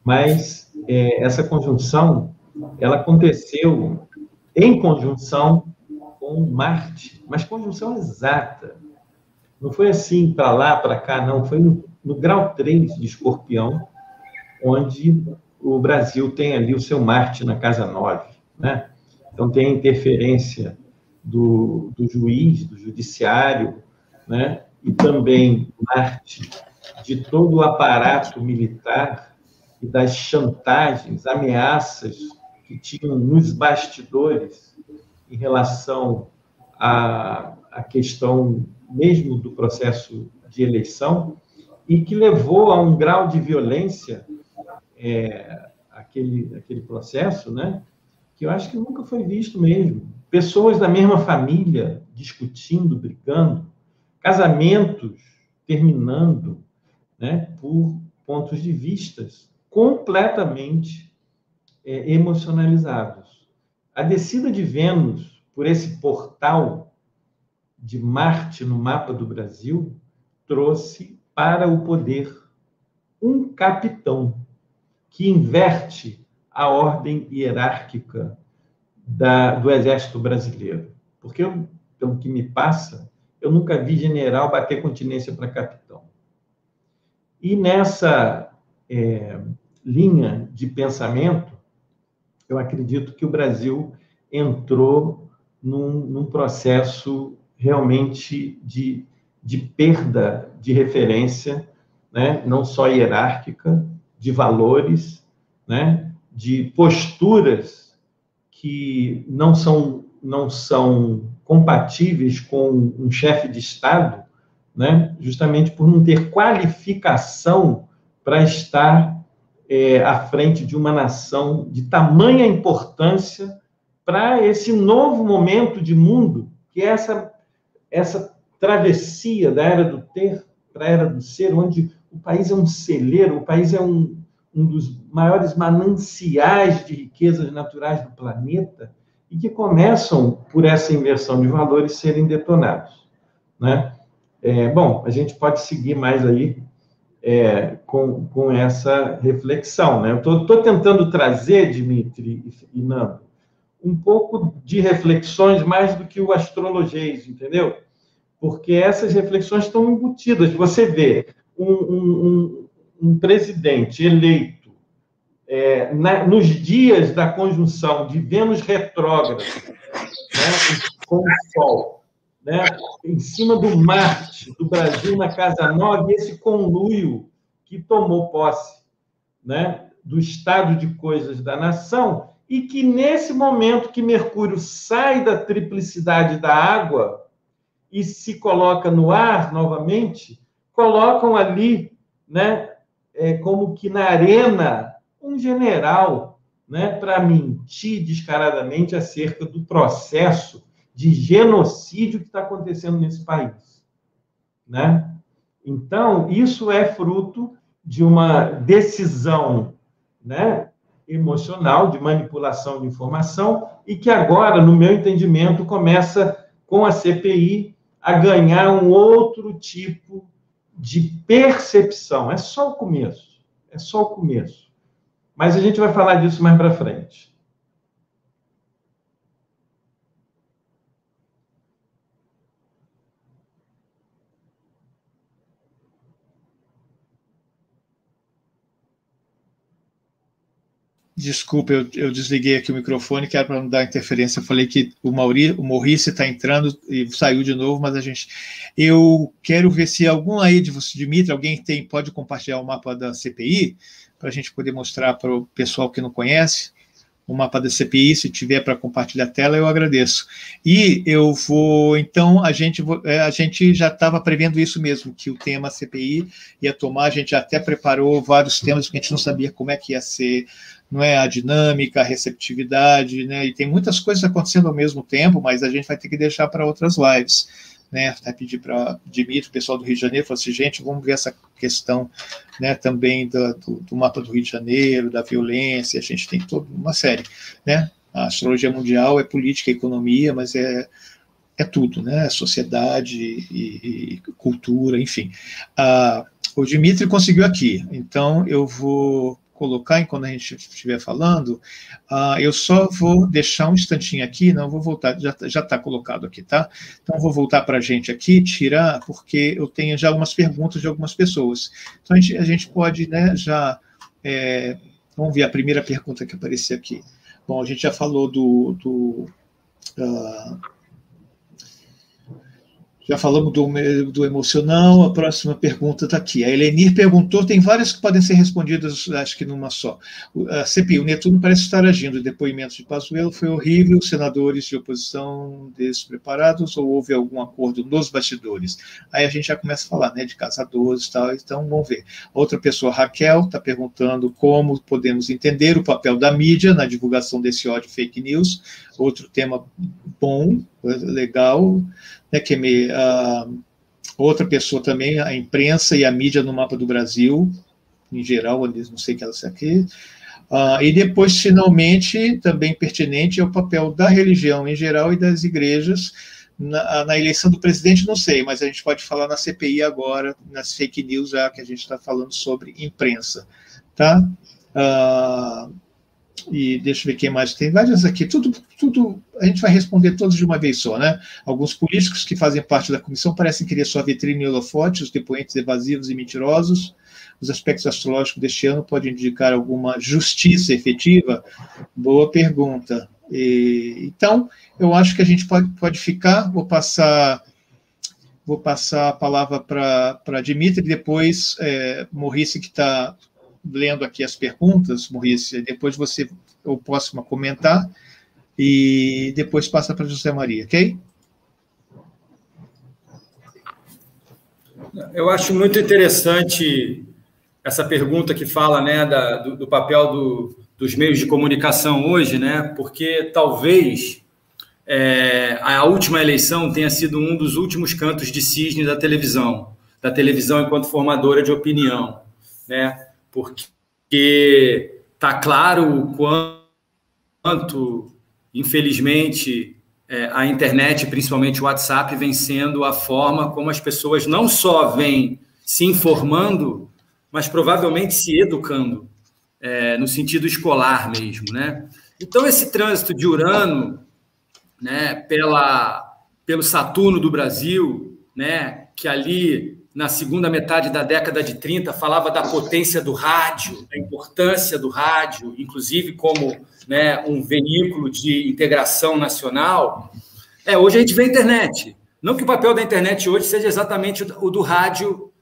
mas essa conjunção, ela aconteceu em conjunção com Marte, mas conjunção exata. Não foi assim para lá, para cá, não. Foi no grau 3 de Escorpião, onde o Brasil tem ali o seu Marte na casa 9, né? Então, tem a interferência do juiz, do judiciário, né? E também Marte de todo o aparato militar e das chantagens, ameaças que tinham nos bastidores em relação à questão mesmo do processo de eleição, e que levou a um grau de violência aquele processo, né, que eu acho que nunca foi visto mesmo. Pessoas da mesma família discutindo, brigando, casamentos terminando, né, por pontos de vistas completamente emocionalizados. A descida de Vênus por esse portal de Marte no mapa do Brasil trouxe para o poder um capitão que inverte a ordem hierárquica do Exército Brasileiro. Porque, pelo que me passa, eu nunca vi general bater continência para capitão. E nessa linha de pensamento, eu acredito que o Brasil entrou num processo realmente de perda de referência, né? Não só hierárquica, de valores, né? De posturas que não são compatíveis com um chefe de Estado, né? Justamente por não ter qualificação para estar à frente de uma nação de tamanha importância para esse novo momento de mundo, que é essa travessia da era do ter para a era do ser, onde o país é um celeiro, o país é um dos maiores mananciais de riquezas naturais do planeta, e que começam, por essa inversão de valores, serem detonados, né? Bom, a gente pode seguir mais aí com essa reflexão, né? Eu estou tentando trazer, Dimitri e Nando, um pouco de reflexões mais do que o astrologês, entendeu? Porque essas reflexões estão embutidas. Você vê um presidente eleito nos dias da conjunção de Vênus retrógrada, né, com o Sol, né, em cima do Marte, do Brasil na casa 9, esse conluio que tomou posse, né, do estado de coisas da nação, e que nesse momento que Mercúrio sai da triplicidade da água e se coloca no ar novamente, colocam ali, né, como que na arena, um general, né, para mentir descaradamente acerca do processo de genocídio que está acontecendo nesse país, né? Então, isso é fruto de uma decisão, né, emocional, de manipulação de informação, e que agora, no meu entendimento, começa com a CPI a ganhar um outro tipo de percepção. É só o começo, é só o começo. Mas a gente vai falar disso mais para frente. Desculpa, eu desliguei aqui o microfone, que era para não dar interferência. Eu falei que o Maurício está entrando e saiu de novo, mas eu quero ver se algum aí de você, Dimitri, alguém pode compartilhar o mapa da CPI, para a gente poder mostrar para o pessoal que não conhece o mapa da CPI. Se tiver para compartilhar a tela, eu agradeço. E eu vou, então, a gente já estava prevendo isso mesmo, que o tema CPI ia tomar, a gente até preparou vários temas, porque a gente não sabia como é que ia ser não é? A dinâmica, a receptividade, né? E tem muitas coisas acontecendo ao mesmo tempo, mas a gente vai ter que deixar para outras lives, né? Até pedir para Dimitri, o pessoal do Rio de Janeiro, falar assim, gente, vamos ver essa questão, né, também do mapa do Rio de Janeiro, da violência, a gente tem toda uma série, né? A astrologia mundial é política e economia, mas é tudo, né? Sociedade e cultura, enfim. O Dimitri conseguiu aqui, então eu vou colocar, enquanto a gente estiver falando, eu só vou deixar um instantinho aqui, não vou voltar, já está colocado aqui, tá? Então, vou voltar para a gente aqui, tirar, porque eu tenho já algumas perguntas de algumas pessoas. Então, a gente pode, né, vamos ver a primeira pergunta que apareceu aqui. Bom, a gente já falou já falamos do emocional, a próxima pergunta está aqui. A Elenir perguntou, tem várias que podem ser respondidas, acho que numa só. A CPI, o Netuno parece estar agindo, o depoimento de Pazuello foi horrível, os senadores de oposição despreparados, ou houve algum acordo nos bastidores? Aí a gente já começa a falar, né, de caçadores e tal, então vamos ver. Outra pessoa, Raquel, está perguntando como podemos entender o papel da mídia na divulgação desse ódio fake news, outro tema bom, legal, né, outra pessoa também, a imprensa e a mídia no mapa do Brasil, em geral, não sei que ela está aqui, e depois, finalmente, também pertinente, é o papel da religião em geral e das igrejas na eleição do presidente, não sei, mas a gente pode falar na CPI agora, nas fake news, já que a gente está falando sobre imprensa, tá? E deixa eu ver quem mais, tem várias aqui, tudo, a gente vai responder todos de uma vez só, né? Alguns políticos que fazem parte da comissão parecem querer sua vitrine e holofote, os depoentes evasivos e mentirosos. Os aspectos astrológicos deste ano podem indicar alguma justiça efetiva? Boa pergunta. Então, eu acho que a gente pode ficar, vou passar a palavra para Dimitri, depois Maurice, que está lendo aqui as perguntas, Maurice, depois eu posso comentar, e depois passa para José Maria, ok? Eu acho muito interessante essa pergunta que fala, né, do papel dos meios de comunicação hoje, né, porque talvez a última eleição tenha sido um dos últimos cantos de cisne da televisão enquanto formadora de opinião, né, porque está claro o quanto, infelizmente, a internet, principalmente o WhatsApp, vem sendo a forma como as pessoas não só vêm se informando, mas provavelmente se educando, no sentido escolar mesmo, né? Então, esse trânsito de Urano, né, pelo Saturno do Brasil, né, que ali na segunda metade da década de 30, falava da potência do rádio, da importância do rádio, inclusive como, né, um veículo de integração nacional. Hoje a gente vê a internet. Não que o papel da internet hoje seja exatamente o do rádio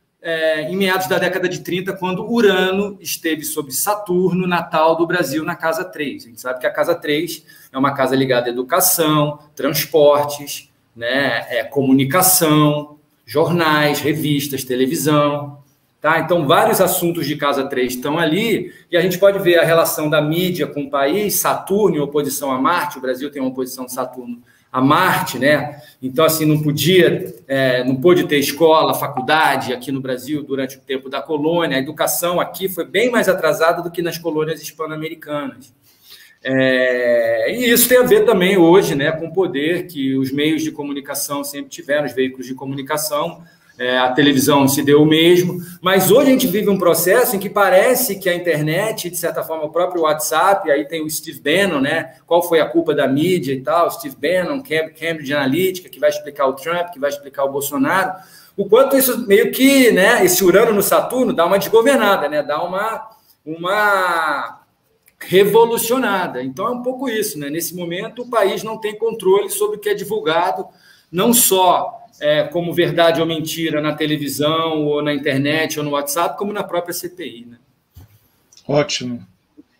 em meados da década de 30, quando Urano esteve sob Saturno, natal do Brasil, na Casa 3. A gente sabe que a Casa 3 é uma casa ligada à educação, transportes, né, comunicação, jornais, revistas, televisão, tá? Então, vários assuntos de Casa 3 estão ali, e a gente pode ver a relação da mídia com o país, Saturno em oposição a Marte, o Brasil tem uma oposição de Saturno a Marte, né? Então, assim, não pôde ter escola, faculdade aqui no Brasil durante o tempo da colônia, a educação aqui foi bem mais atrasada do que nas colônias hispano-americanas. E isso tem a ver também hoje, né, com o poder que os meios de comunicação sempre tiveram, os veículos de comunicação, a televisão se deu o mesmo, mas hoje a gente vive um processo em que parece que a internet, de certa forma, o próprio WhatsApp, aí tem o Steve Bannon, né, qual foi a culpa da mídia e tal, Steve Bannon, Cambridge Analytica, que vai explicar o Trump, que vai explicar o Bolsonaro, o quanto isso meio que, né, esse Urano no Saturno dá uma desgovernada, né, dá uma revolucionada. Então, é um pouco isso, né? Nesse momento, o país não tem controle sobre o que é divulgado, não só como verdade ou mentira na televisão, ou na internet, ou no WhatsApp, como na própria CPI, né? Ótimo.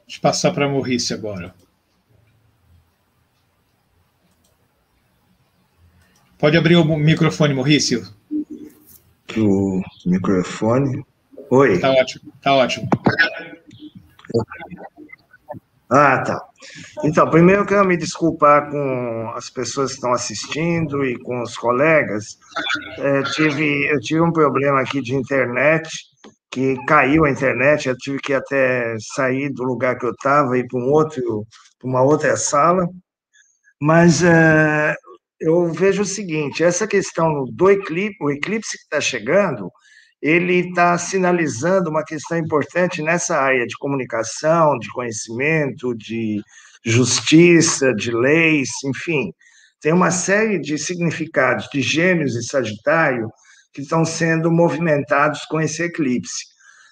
Deixa eu passar para a Maurice agora. Pode abrir o microfone, Maurício. O microfone. Oi. Tá ótimo, tá ótimo. Ah, tá. Então, primeiro eu quero me desculpar com as pessoas que estão assistindo e com os colegas. Eu tive um problema aqui de internet, que caiu a internet, eu tive que até sair do lugar que eu estava e ir para uma outra sala. Mas eu vejo o seguinte, essa questão do eclipse, o eclipse que está chegando, ele está sinalizando uma questão importante nessa área de comunicação, de conhecimento, de justiça, de leis, enfim. Tem uma série de significados de Gêmeos e Sagitário que estão sendo movimentados com esse eclipse.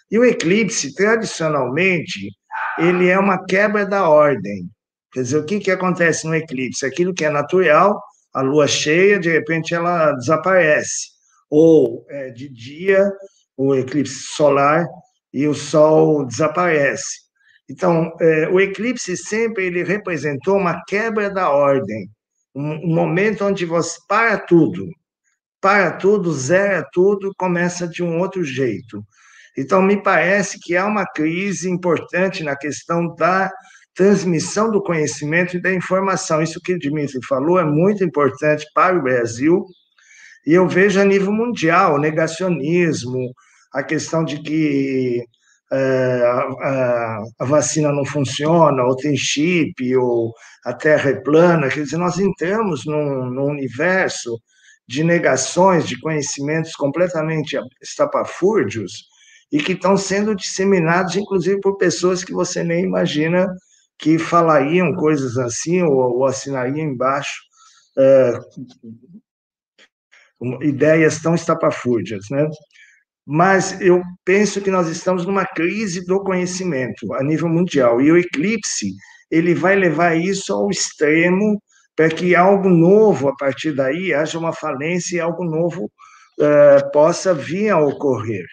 E o eclipse, tradicionalmente, ele é uma quebra da ordem. Quer dizer, o que acontece no eclipse? Aquilo que é natural, a lua cheia, de repente ela desaparece. Ou de dia, o eclipse solar e o sol desaparece. Então, o eclipse sempre ele representou uma quebra da ordem, um momento onde você para tudo, zera tudo, começa de um outro jeito. Então, me parece que há uma crise importante na questão da transmissão do conhecimento e da informação. Isso que o Dmitry falou é muito importante para o Brasil, e eu vejo a nível mundial o negacionismo, a questão de que a vacina não funciona, ou tem chip, ou a Terra é plana. Quer dizer, nós entramos num universo de negações, de conhecimentos completamente estapafúrdios, e que estão sendo disseminados, inclusive, por pessoas que você nem imagina que falariam coisas assim, ou assinariam embaixo ideias tão estapafúrdias, né? Mas eu penso que nós estamos numa crise do conhecimento a nível mundial, e o eclipse ele vai levar isso ao extremo para que algo novo, a partir daí, haja uma falência e algo novo possa vir a ocorrer.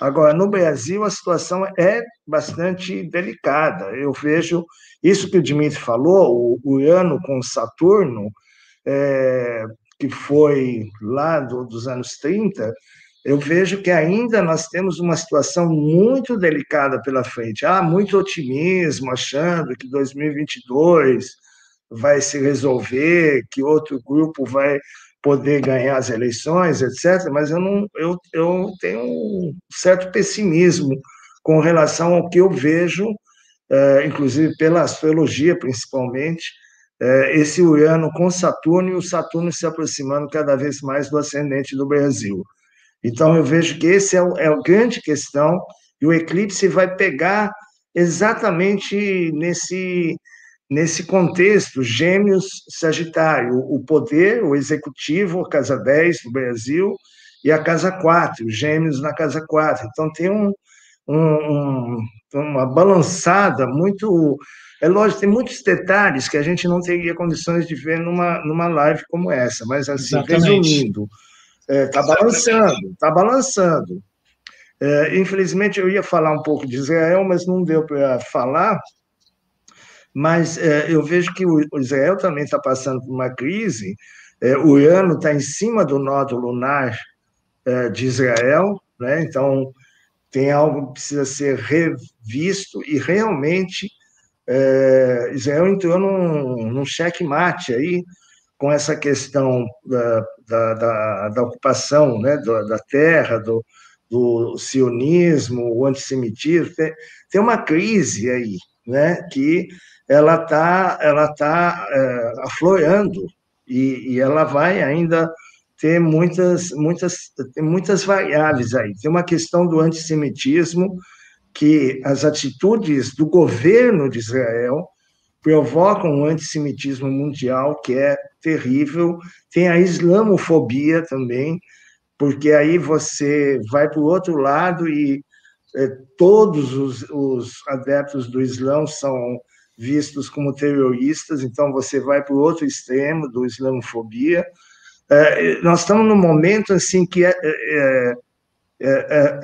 Agora, no Brasil, a situação é bastante delicada. Eu vejo isso que o Dmitry falou, o Urano com Saturno, que foi lá dos anos 30, eu vejo que ainda nós temos uma situação muito delicada pela frente. Há muito otimismo, achando que 2022 vai se resolver, que outro grupo vai poder ganhar as eleições, etc. Mas eu tenho um certo pessimismo com relação ao que eu vejo, inclusive pela astrologia, principalmente, esse Urano com Saturno e o Saturno se aproximando cada vez mais do ascendente do Brasil. Então, eu vejo que esse é a grande questão, e o eclipse vai pegar exatamente nesse contexto, Gêmeos-Sagitário, o poder, o executivo, a casa 10 do Brasil, e a casa 4, Gêmeos na casa 4. Então, tem uma balançada muito... É lógico, tem muitos detalhes que a gente não teria condições de ver numa live como essa, mas, assim, resumindo, está balançando, está balançando. Infelizmente, eu ia falar um pouco de Israel, mas não deu para falar, mas eu vejo que o Israel também está passando por uma crise. O Urano está em cima do nódulo lunar de Israel, né? Então tem algo que precisa ser revisto, e realmente Israel entrou num checkmate aí, com essa questão da ocupação, né, da terra, do sionismo, o antissemitismo. Tem uma crise aí, né, que ela tá aflorando, e ela vai ainda ter muitas variáveis aí. Tem uma questão do antissemitismo, que as atitudes do governo de Israel provocam um antissemitismo mundial que é terrível. Tem a islamofobia também, porque aí você vai para o outro lado e todos os adeptos do Islã são vistos como terroristas, então você vai para o outro extremo do islamofobia. Nós estamos num momento assim que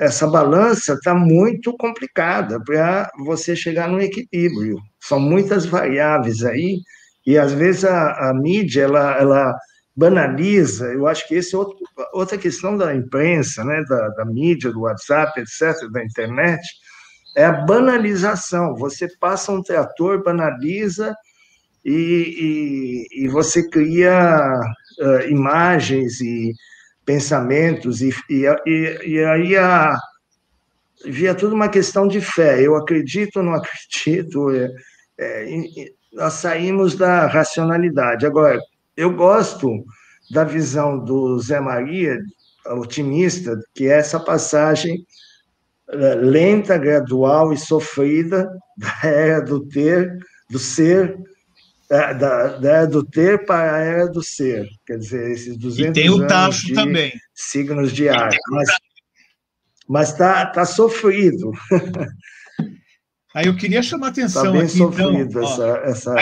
essa balança está muito complicada para você chegar no equilíbrio. São muitas variáveis aí, e às vezes a mídia ela banaliza. Eu acho que essa é outra questão da imprensa, né, da mídia, do WhatsApp, etc., da internet. é a banalização. Você passa um trator, banaliza, e você cria imagens e pensamentos, e aí via tudo uma questão de fé. Eu acredito ou não acredito, nós saímos da racionalidade. Agora, eu gosto da visão do Zé Maria, otimista, que é essa passagem lenta, gradual e sofrida da era do ter, do ser, da era do ter para a era do ser. Quer dizer, esses E tem 200 o anos tacho de também. signos de ar. Mas tá sofrido. Aí eu queria chamar a Está atenção bem aqui, então. sofrido Ó, essa.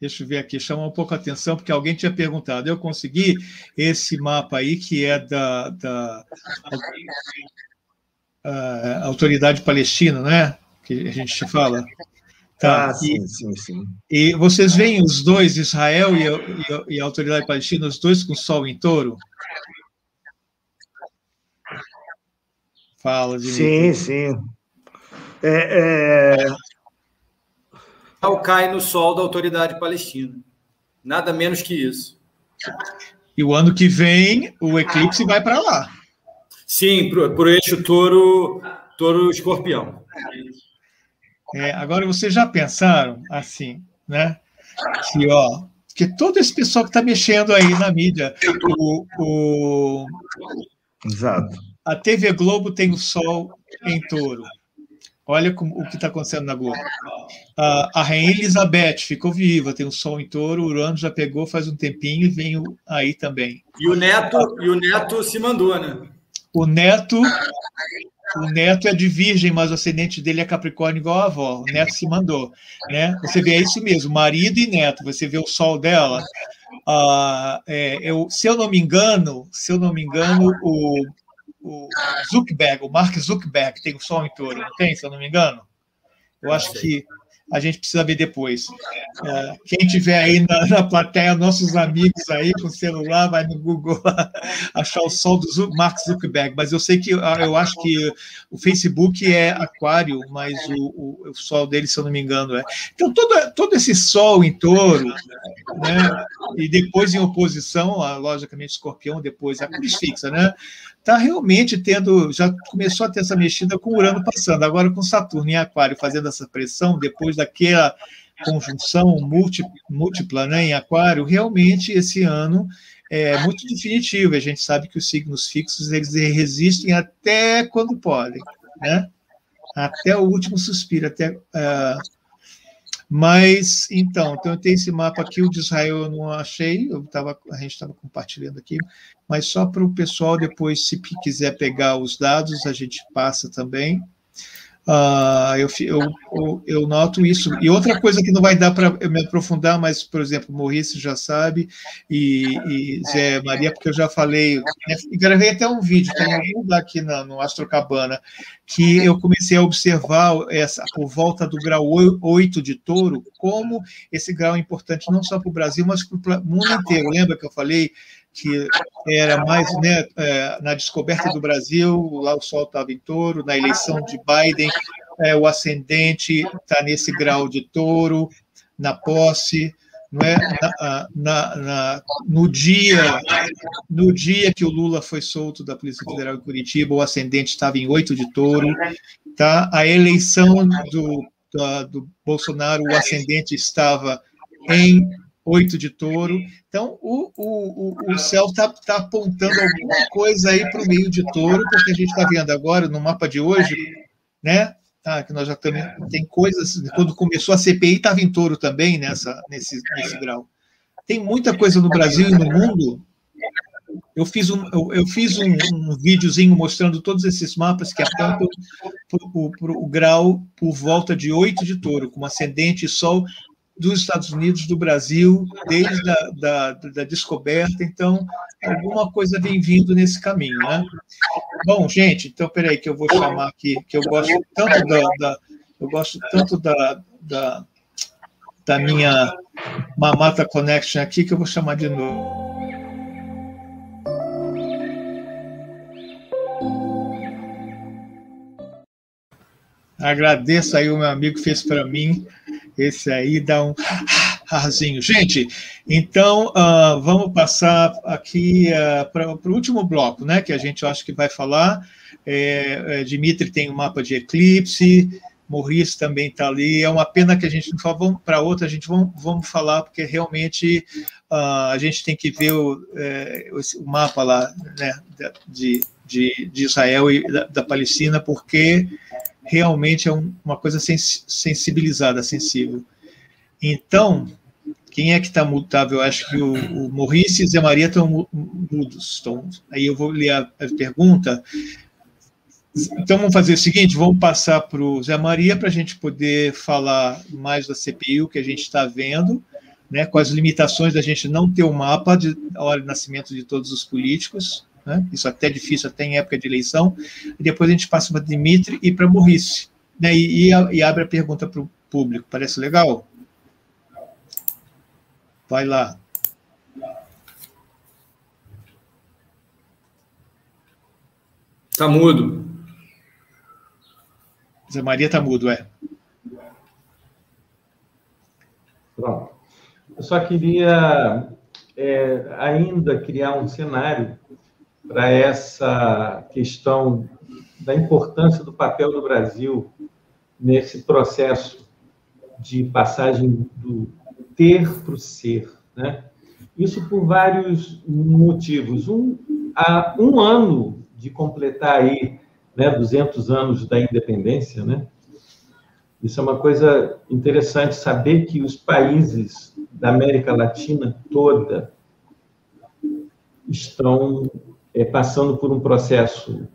deixa eu ver aqui, chamar um pouco a atenção, porque alguém tinha perguntado. Eu consegui esse mapa aí, que é da Autoridade Palestina, né? Que a gente fala. Tá. Sim. E vocês veem os dois, Israel e a Autoridade Palestina, os dois com o Sol em Touro? Fala, Dimitri. Sim. Cai no sol da Autoridade Palestina. Nada menos que isso. E o ano que vem, o eclipse vai para lá. Sim, para o eixo touro-escorpião. Agora, vocês já pensaram, assim, né? Que todo esse pessoal que está mexendo aí na mídia, Exato. A TV Globo tem o Sol em Touro. Olha o que está acontecendo na Globo. A Rainha Elizabeth ficou viva, tem o Sol em Touro, o Urano já pegou faz um tempinho e vem aí também. E o Neto se mandou, né? O Neto é de Virgem, mas o ascendente dele é Capricórnio igual a avó. O Neto se mandou, né? Você vê, é isso mesmo, marido e neto. Você vê o Sol dela. Se eu não me engano, o Zuckerberg, o Mark Zuckerberg tem o Sol em Touro, não tem, se eu não me engano? Eu acho que a gente precisa ver depois. Quem tiver aí na plateia, nossos amigos aí com celular, vai no Google achar o Sol do Mark Zuckerberg. Mas eu sei que eu acho que o Facebook é Aquário, mas o Sol dele, se eu não me engano, é. Então, todo esse Sol em Touro, né? E depois em oposição, logicamente, Escorpião, depois a cruz fixa, né? Está realmente já começou a ter essa mexida com o Urano passando, agora com Saturno em Aquário fazendo essa pressão, depois daquela conjunção múltipla, né, em Aquário, realmente esse ano é muito definitivo. A gente sabe que os signos fixos eles resistem até quando podem, né? Até o último suspiro, Mas, então eu tenho esse mapa aqui, o de Israel eu não achei, a gente estava compartilhando aqui, mas só para o pessoal depois, se quiser pegar os dados, a gente passa também. Eu noto isso. E outra coisa que não vai dar para me aprofundar, mas, por exemplo, Maurício já sabe, e Zé Maria, porque eu já falei, né, e gravei até um vídeo, tem algum lugar aqui no Astrocabana, que eu comecei a observar por volta do grau 8 de Touro, como esse grau é importante não só para o Brasil, mas para o mundo inteiro. Lembra que eu falei que era mais, né, na descoberta do Brasil, lá o Sol estava em Touro, na eleição de Biden, o ascendente está nesse grau de Touro, na posse, não é? No dia que o Lula foi solto da Polícia Federal em Curitiba, o ascendente estava em 8 de Touro, tá? A eleição do Bolsonaro, o ascendente estava em 8 de Touro. Então, o céu está apontando alguma coisa aí para o meio de Touro, porque a gente está vendo agora, no mapa de hoje, né? Que nós já também tem coisas. Quando começou a CPI, estava em Touro também, nesse grau. Tem muita coisa no Brasil e no mundo. Eu fiz um videozinho mostrando todos esses mapas que apontam para o grau por volta de 8 de Touro, com ascendente e Sol dos Estados Unidos, do Brasil, desde da descoberta. Então, alguma coisa vem vindo nesse caminho, né? Bom, gente, então, peraí, que eu vou chamar aqui, que eu gosto tanto da minha Mamata Connection aqui, que eu vou chamar de novo. Agradeço aí o meu amigo que fez para mim. Esse aí dá um arzinho. Gente, então vamos passar aqui para o último bloco, né? Que a gente acha que vai falar. Dimitri tem um mapa de eclipse, Maurice também está ali. É uma pena que a gente não fala, para outra, a gente vamos falar, porque realmente a gente tem que ver o mapa lá, né, de Israel e da Palestina, porque realmente é uma coisa sensibilizada, sensível. Então, quem é que está mutável? Eu acho que o Maurice e Zé Maria estão mudos. Então, aí eu vou ler a pergunta. Então, vamos fazer o seguinte, vamos passar para o Zé Maria para a gente poder falar mais da CPI, o que a gente está vendo, né, com as limitações da gente não ter o mapa da hora de nascimento de todos os políticos, né, isso até é difícil, até em época de eleição, e depois a gente passa para Dimitri e para Maurice, né, e abre a pergunta para o público. Parece legal? Vai lá. Está mudo. Zé Maria está mudo, Pronto. Eu só queria ainda criar um cenário para essa questão da importância do papel do Brasil nesse processo de passagem do ter para o ser, né? Isso por vários motivos. Há um ano de completar aí, né, 200 anos da independência, né? Isso é uma coisa interessante, saber que os países da América Latina toda estão passando por um processo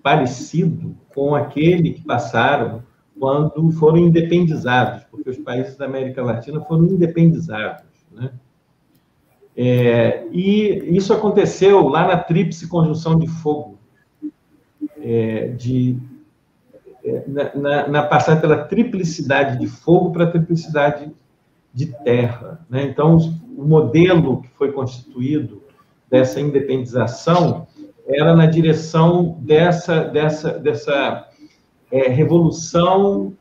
parecido com aquele que passaram quando foram independizados, porque os países da América Latina foram independizados, né? E isso aconteceu lá na Tríplice Conjunção de Fogo, na passagem pela triplicidade de fogo para a triplicidade de terra, né? Então, o modelo que foi constituído dessa independização era na direção dessa revolução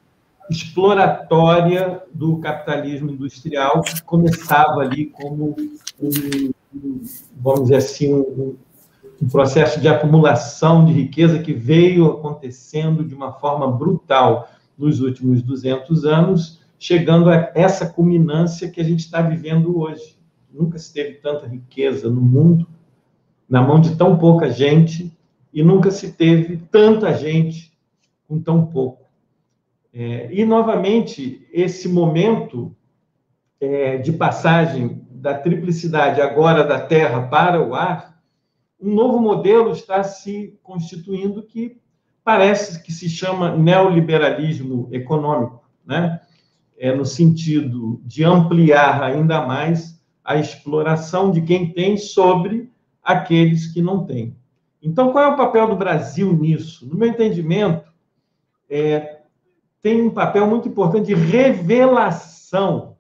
exploratória do capitalismo industrial, que começava ali como vamos dizer assim, um processo de acumulação de riqueza que veio acontecendo de uma forma brutal nos últimos 200 anos, chegando a essa culminância que a gente está vivendo hoje. Nunca se teve tanta riqueza no mundo, na mão de tão pouca gente, e nunca se teve tanta gente com tão pouco. E, novamente, esse momento de passagem da triplicidade agora da terra para o ar, um novo modelo está se constituindo que parece que se chama neoliberalismo econômico, né? No sentido de ampliar ainda mais a exploração de quem tem sobre aqueles que não têm. Então, qual é o papel do Brasil nisso? No meu entendimento, tem um papel muito importante de revelação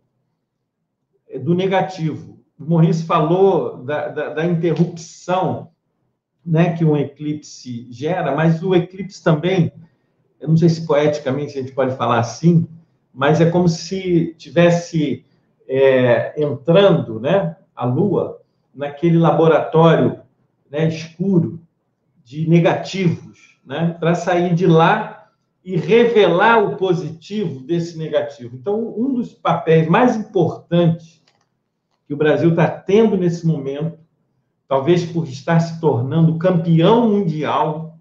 do negativo. O Maurice falou da interrupção, né, que um eclipse gera, mas o eclipse também, eu não sei se poeticamente a gente pode falar assim, mas é como se tivesse entrando, né, a Lua naquele laboratório, né, escuro de negativos, né, para sair de lá e revelar o positivo desse negativo. Então, um dos papéis mais importantes que o Brasil está tendo nesse momento, talvez por estar se tornando campeão mundial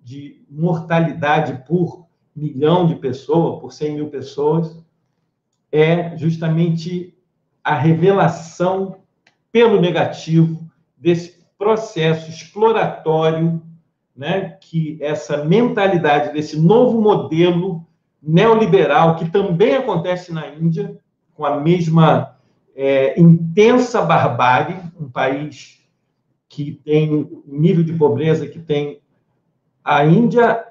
de mortalidade por milhão de pessoas, por 100 mil pessoas, é justamente a revelação pelo negativo desse processo exploratório, né, que essa mentalidade desse novo modelo neoliberal, que também acontece na Índia, com a mesma intensa barbárie, um país que tem nível de pobreza que tem a Índia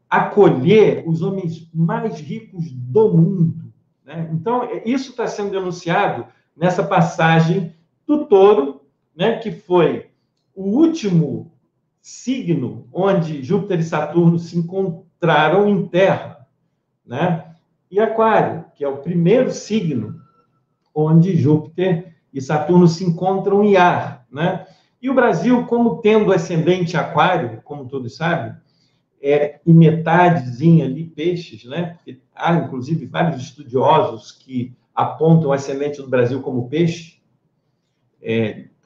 acolher os homens mais ricos do mundo, né? Então, isso está sendo denunciado nessa passagem do touro, né, que foi o último signo onde Júpiter e Saturno se encontraram em Terra, né? E Aquário, que é o primeiro signo onde Júpiter e Saturno se encontram em ar, né? E o Brasil, como tendo ascendente Aquário, como todos sabem, e metadezinha ali, peixes, né? Porque há, inclusive, vários estudiosos que apontam o ascendente do Brasil como peixe,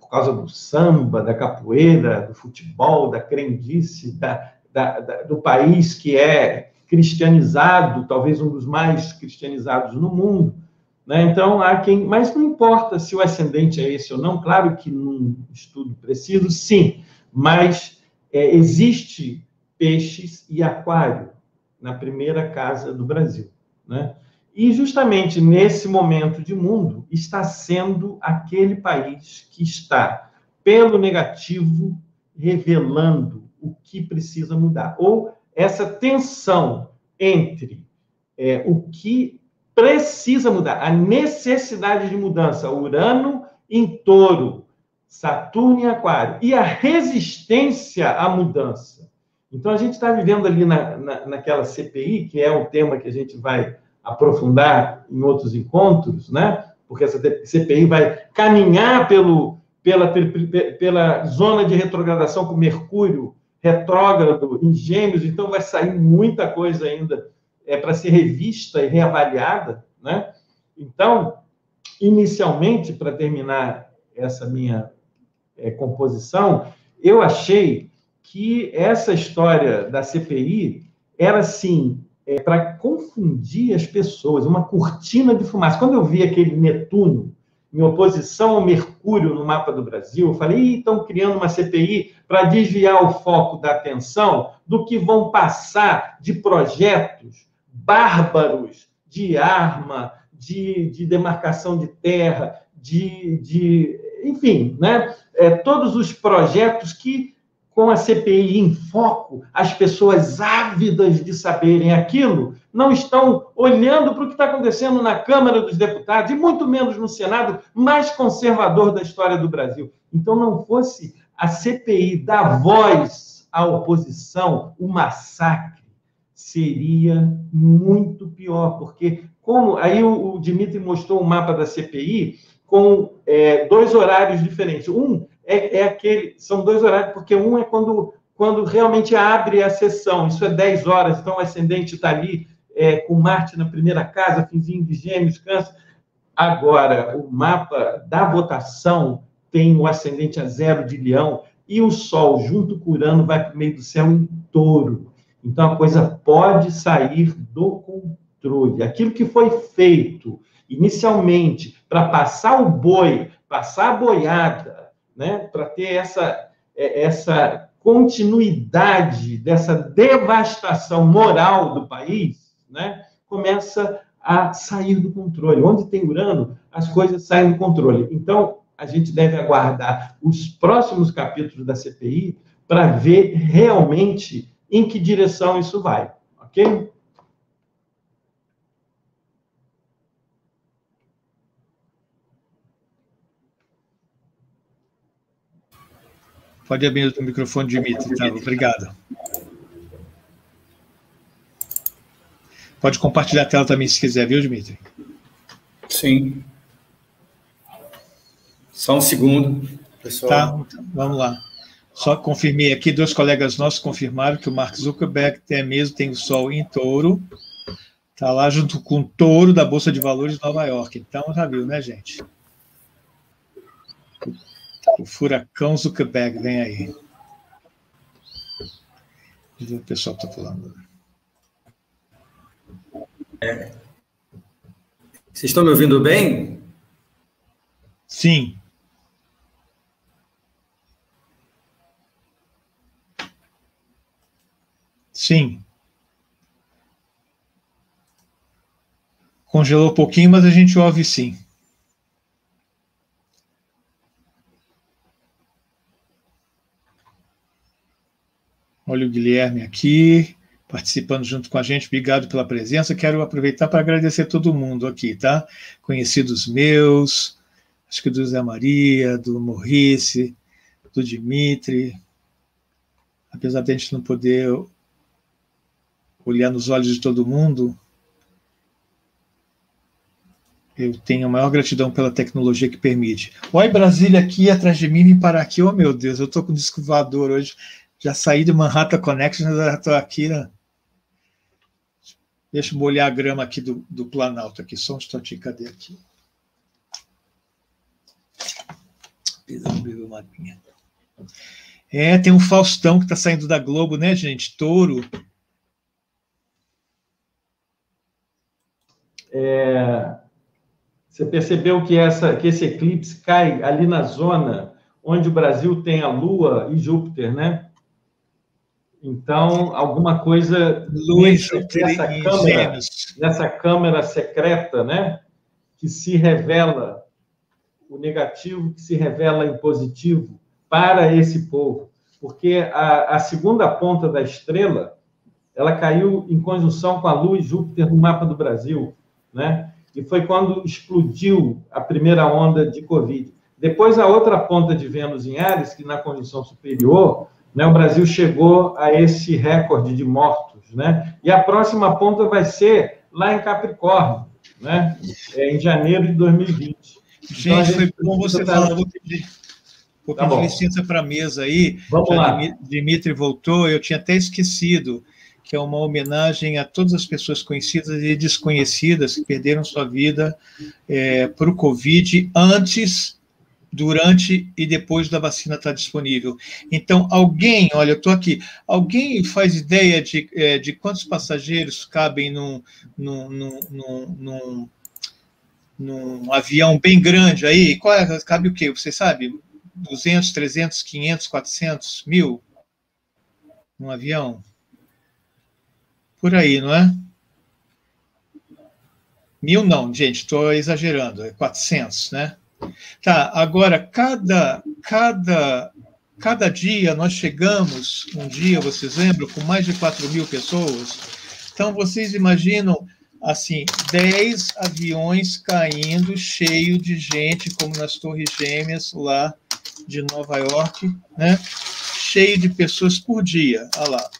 por causa do samba, da capoeira, do futebol, da crendice, do país que é cristianizado, talvez um dos mais cristianizados no mundo, né? Então, há quem... Mas não importa se o ascendente é esse ou não, claro que num estudo preciso, sim, mas existe peixes e aquário na primeira casa do Brasil, né? E justamente nesse momento de mundo está sendo aquele país que está, pelo negativo, revelando o que precisa mudar. Ou essa tensão entre o que precisa mudar, a necessidade de mudança, Urano em Touro, Saturno em Aquário, e a resistência à mudança. Então, a gente está vivendo ali naquela CPI, que é o tema que a gente vai aprofundar em outros encontros, né? Porque essa CPI vai caminhar pela zona de retrogradação com Mercúrio retrógrado em Gêmeos, então vai sair muita coisa ainda para ser revista e reavaliada, né? Então, inicialmente, para terminar essa minha composição, eu achei que essa história da CPI era, assim, para confundir as pessoas, uma cortina de fumaça. Quando eu vi aquele Netuno em oposição ao Mercúrio no mapa do Brasil, eu falei, estão criando uma CPI para desviar o foco da atenção do que vão passar de projetos bárbaros de arma, de demarcação de terra, enfim, né? Todos os projetos que, com a CPI em foco, as pessoas ávidas de saberem aquilo não estão olhando para o que está acontecendo na Câmara dos Deputados, e muito menos no Senado, mais conservador da história do Brasil. Então, não fosse a CPI dar voz à oposição, o massacre seria muito pior, porque como aí o Dimitri mostrou o mapa da CPI com dois horários diferentes. Um são dois horários, porque um é quando realmente abre a sessão, isso é 10 horas, então o ascendente está ali com Marte na primeira casa, finzinho de Gêmeos, Câncer. Agora, o mapa da votação tem o ascendente a 0 de Leão, e o Sol, junto com Urano, vai para o meio do céu em Touro. Então, a coisa pode sair do controle. Aquilo que foi feito inicialmente para passar o boi, passar a boiada, né, para ter essa continuidade dessa devastação moral do país, né, começa a sair do controle. Onde tem Urano, as coisas saem do controle. Então, a gente deve aguardar os próximos capítulos da CPI para ver realmente em que direção isso vai, ok? Pode abrir o microfone, Dimitri, tá? Obrigado. Pode compartilhar a tela também, se quiser, viu, Dimitri? Sim. Só um segundo, pessoal. Tá, então, vamos lá. Só confirmei aqui, 2 colegas nossos confirmaram que o Mark Zuckerberg tem o Sol em Touro, está lá junto com o Touro da Bolsa de Valores de Nova York. Então, já viu, né, gente? O furacão Zuckerberg vem aí. O pessoal está falando. Vocês estão me ouvindo bem? Sim. Sim. Congelou um pouquinho, mas a gente ouve sim. Olha o Guilherme aqui, participando junto com a gente. Obrigado pela presença. Quero aproveitar para agradecer todo mundo aqui, tá? Conhecidos meus, acho que do Zé Maria, do Maurice, do Dimitri. Apesar de a gente não poder olhar nos olhos de todo mundo, Eu tenho a maior gratidão pela tecnologia que permite. Oi, Brasília aqui, atrás de mim, me parar aqui. Oh, meu Deus, eu estou com disco voador hoje. Já saí do Manhattan Connection, já estou aqui, né? Deixa eu molhar a grama aqui do Planalto, aqui, só um instantinho, cadê aqui? Tem um Faustão que está saindo da Globo, né, gente? Touro. Você percebeu que esse eclipse cai ali na zona onde o Brasil tem a Lua e Júpiter, né? Então, alguma coisa nessa câmara secreta, né? Que se revela o negativo, que se revela em positivo para esse povo. Porque a segunda ponta da estrela, ela caiu em conjunção com a Lua e Júpiter no mapa do Brasil, né? E foi quando explodiu a primeira onda de Covid. Depois, a outra ponta de Vênus em Áries, que na conjunção superior, né, o Brasil chegou a esse recorde de mortos, né? E a próxima ponta vai ser lá em Capricórnio, né? Em janeiro de 2020. Gente, então, foi bom você falar. Vou pedir licença para a mesa aí. Vamos lá. Dimitri voltou, eu tinha até esquecido que é uma homenagem a todas as pessoas conhecidas e desconhecidas que perderam sua vida por o Covid antes, durante e depois da vacina estar disponível. Então, alguém, olha, eu estou aqui, alguém faz ideia de quantos passageiros cabem num avião bem grande aí? Cabe o quê? Você sabe? 200, 300, 500, 400, 1000? Num avião? Por aí, não é? 1000 não, gente, estou exagerando, é 400, né? Tá, agora, cada dia nós chegamos, um dia, vocês lembram, com mais de 4.000 pessoas. Então, vocês imaginam, assim, 10 aviões caindo cheio de gente, como nas Torres Gêmeas, lá de Nova York, né? Cheio de pessoas por dia, olha lá,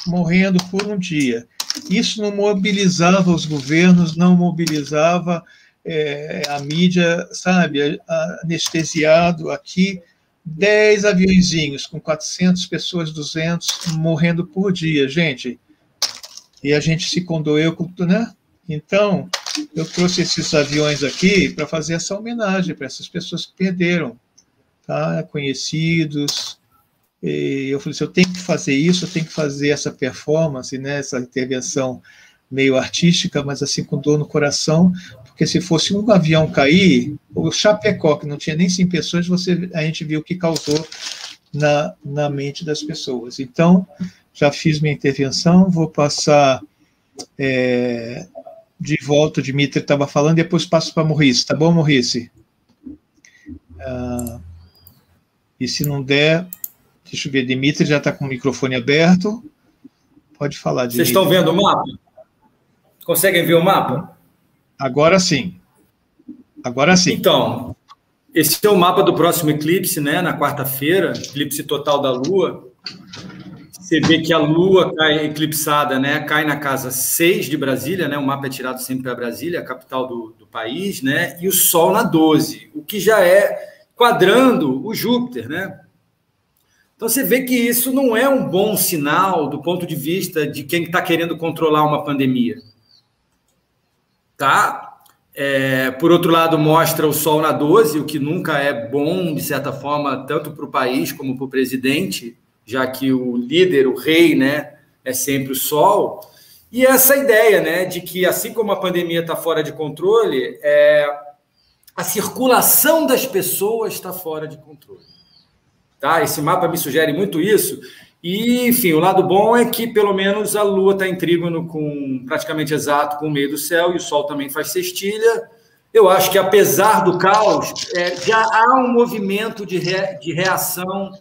morrendo por um dia. Isso não mobilizava os governos, não mobilizava a mídia, sabe, anestesiado aqui, 10 aviõezinhos com 400 pessoas, 200, morrendo por dia, gente. E a gente se condoeu, né? Então, eu trouxe esses aviões aqui para fazer essa homenagem para essas pessoas que perderam, tá? Conhecidos. E eu falei assim, eu tenho que fazer isso, eu tenho que fazer essa performance, né? Essa intervenção meio artística, mas assim com dor no coração, porque se fosse um avião cair, o Chapecó, que não tinha nem 100 pessoas, a gente viu o que causou na mente das pessoas. Então, já fiz minha intervenção, vou passar de volta, o Dimitri estava falando, depois passo para a Maurice, tá bom, Maurice? E se não der, deixa eu ver, Dimitri já está com o microfone aberto, pode falar, Dimitri. Vocês estão vendo o mapa? Conseguem ver o mapa? Agora sim. Agora sim. Então, esse é o mapa do próximo eclipse, né? Na quarta-feira, eclipse total da Lua. Você vê que a Lua cai eclipsada, né? Cai na casa 6 de Brasília, né? O mapa é tirado sempre para Brasília, a capital do país, né? E o Sol na 12, o que já é quadrando o Júpiter, né? Então, você vê que isso não é um bom sinal do ponto de vista de quem está querendo controlar uma pandemia. Tá? Por outro lado, mostra o Sol na 12, o que nunca é bom, de certa forma, tanto para o país como para o presidente, já que o líder, o rei, né, é sempre o Sol. E essa ideia, né, de que, assim como a pandemia está fora de controle, a circulação das pessoas está fora de controle. Tá? Esse mapa me sugere muito isso. E, enfim, o lado bom é que, pelo menos, a Lua está em trígono praticamente exato com o meio do céu, e o Sol também faz sextilha. Eu acho que, apesar do caos, já há um movimento de reação,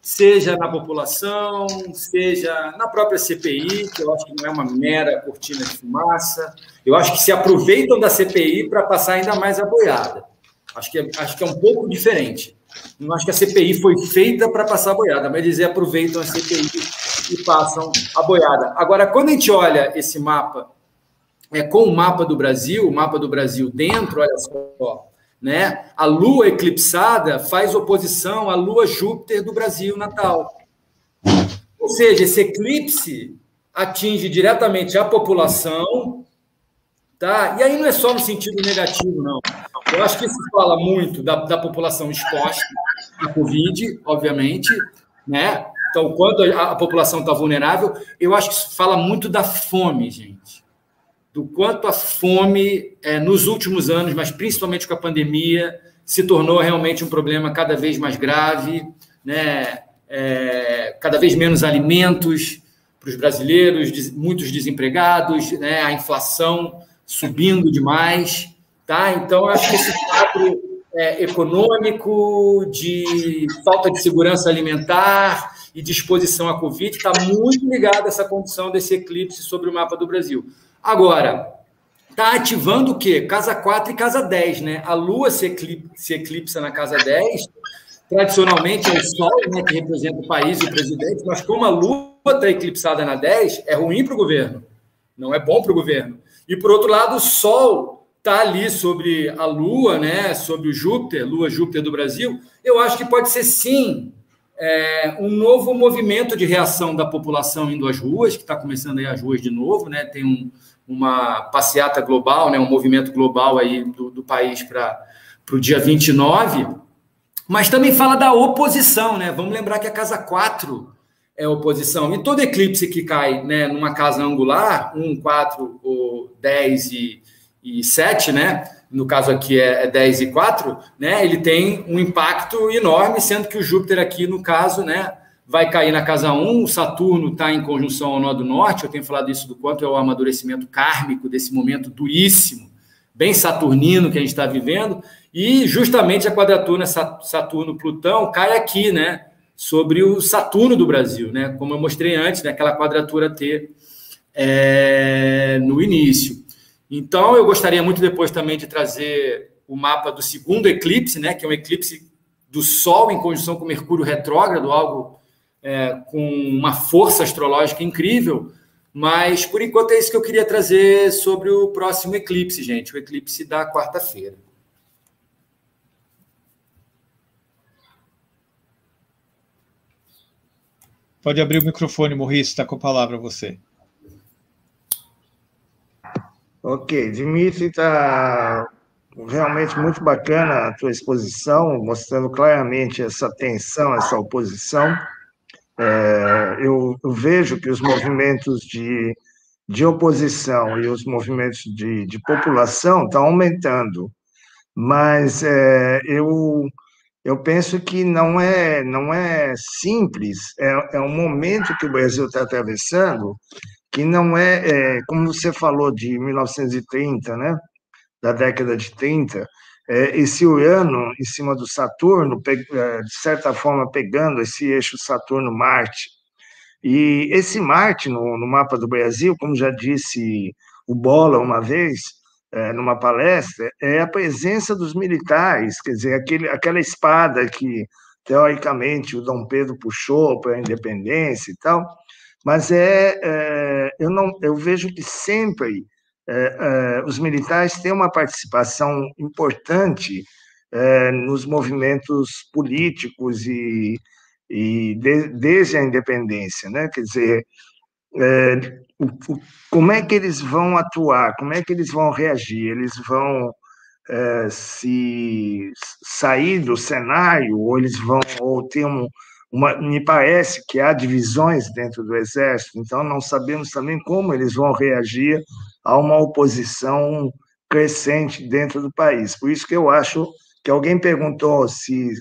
seja na população, seja na própria CPI, que eu acho que não é uma mera cortina de fumaça. Eu acho que se aproveitam da CPI para passar ainda mais a boiada. Acho que é um pouco diferente. Não acho que a CPI foi feita para passar a boiada, mas eles aproveitam a CPI e passam a boiada. Agora, quando a gente olha esse mapa com o mapa do Brasil dentro, olha só, né? A Lua eclipsada faz oposição à Lua Júpiter do Brasil natal. Ou seja, esse eclipse atinge diretamente a população, tá? E aí não é só no sentido negativo, não. Eu acho que isso fala muito da população exposta à Covid, obviamente, né? Então, quando a população está vulnerável, eu acho que isso fala muito da fome, gente. Do quanto a fome, nos últimos anos, mas principalmente com a pandemia, se tornou realmente um problema cada vez mais grave, né? Cada vez menos alimentos para os brasileiros, muitos desempregados, né? A inflação subindo demais, tá? Então, eu acho que esse quadro econômico, de falta de segurança alimentar e de exposição à Covid está muito ligado a essa condição desse eclipse sobre o mapa do Brasil. Agora, está ativando o quê? Casa 4 e casa 10, né? A Lua se eclipsa na casa 10, tradicionalmente é o Sol, né, que representa o país e o presidente, mas como a Lua está eclipsada na 10, é ruim para o governo, não é bom para o governo. E, por outro lado, o Sol está ali sobre a Lua, né, sobre o Júpiter, Lua Júpiter do Brasil. Eu acho que pode ser, sim, um novo movimento de reação da população indo às ruas, que está começando a ir às ruas de novo, né? Tem uma passeata global, né? Um movimento global aí do país para o dia 29, mas também fala da oposição, né? Vamos lembrar que a casa 4 é oposição, e todo eclipse que cai, né, numa casa angular, 1, 4, 10 e 7, né? No caso aqui é 10 e 4, né? Ele tem um impacto enorme, sendo que o Júpiter aqui, no caso, né, vai cair na casa 1, o Saturno está em conjunção ao nó do norte, eu tenho falado isso do quanto é o amadurecimento kármico desse momento duríssimo, bem saturnino que a gente está vivendo, e justamente a quadratura Saturno-Plutão cai aqui, né, sobre o Saturno do Brasil, né, como eu mostrei antes, né, aquela quadratura T no início. Então, eu gostaria muito depois também de trazer o mapa do segundo eclipse, né, que é um eclipse do Sol em conjunção com Mercúrio retrógrado, algo com uma força astrológica incrível, mas, por enquanto, é isso que eu queria trazer sobre o próximo eclipse, gente, o eclipse da quarta-feira. Pode abrir o microfone, Maurice, está com a palavra você. Ok, Dimitri, está realmente muito bacana a tua exposição, mostrando claramente essa tensão, essa oposição. Eu vejo que os movimentos de oposição e os movimentos de população estão aumentando, mas eu penso que não é simples, é um momento que o Brasil está atravessando, que não como você falou, de 1930, né? Da década de 30, esse Urano em cima do Saturno, de certa forma pegando esse eixo Saturno-Marte. E esse Marte, no mapa do Brasil, como já disse o Bola uma vez, numa palestra, é a presença dos militares, quer dizer, aquela espada que, teoricamente, o Dom Pedro puxou para a independência e tal, mas eu vejo que sempre os militares têm uma participação importante nos movimentos políticos desde a independência, né? Quer dizer, como é que eles vão atuar, como é que eles vão reagir? Eles vão se sair do cenário, ou eles vão ter me parece que há divisões dentro do Exército, então não sabemos também como eles vão reagir a uma oposição crescente dentro do país. Por isso que eu acho que alguém perguntou se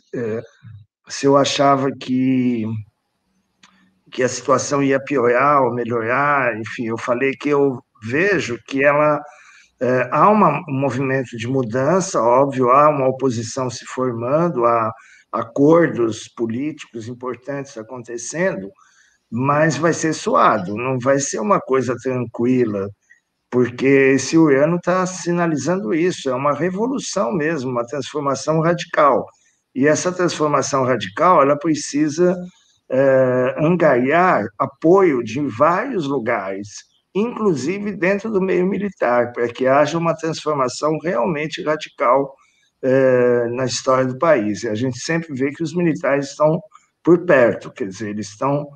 eu achava que a situação ia piorar ou melhorar, enfim, eu falei que eu vejo que há um movimento de mudança, óbvio, há uma oposição se formando, há acordos políticos importantes acontecendo, mas vai ser suado, não vai ser uma coisa tranquila, porque esse Urano está sinalizando isso, é uma revolução mesmo, uma transformação radical. E essa transformação radical, ela precisa angariar apoio de vários lugares, inclusive dentro do meio militar, para que haja uma transformação realmente radical na história do país. E a gente sempre vê que os militares estão por perto, quer dizer, eles estão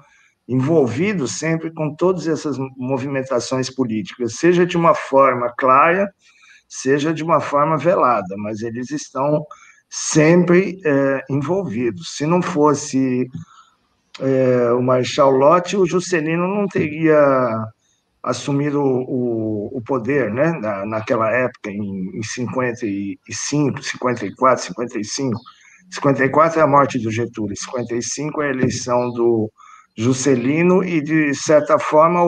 envolvidos sempre com todas essas movimentações políticas, seja de uma forma clara, seja de uma forma velada, mas eles estão sempre envolvidos. Se não fosse o Marechal Lott, o Juscelino não teria assumido o poder, né, naquela época, em 55, 54, 55. 54 é a morte do Getúlio, 55 é a eleição do Juscelino, e, de certa forma,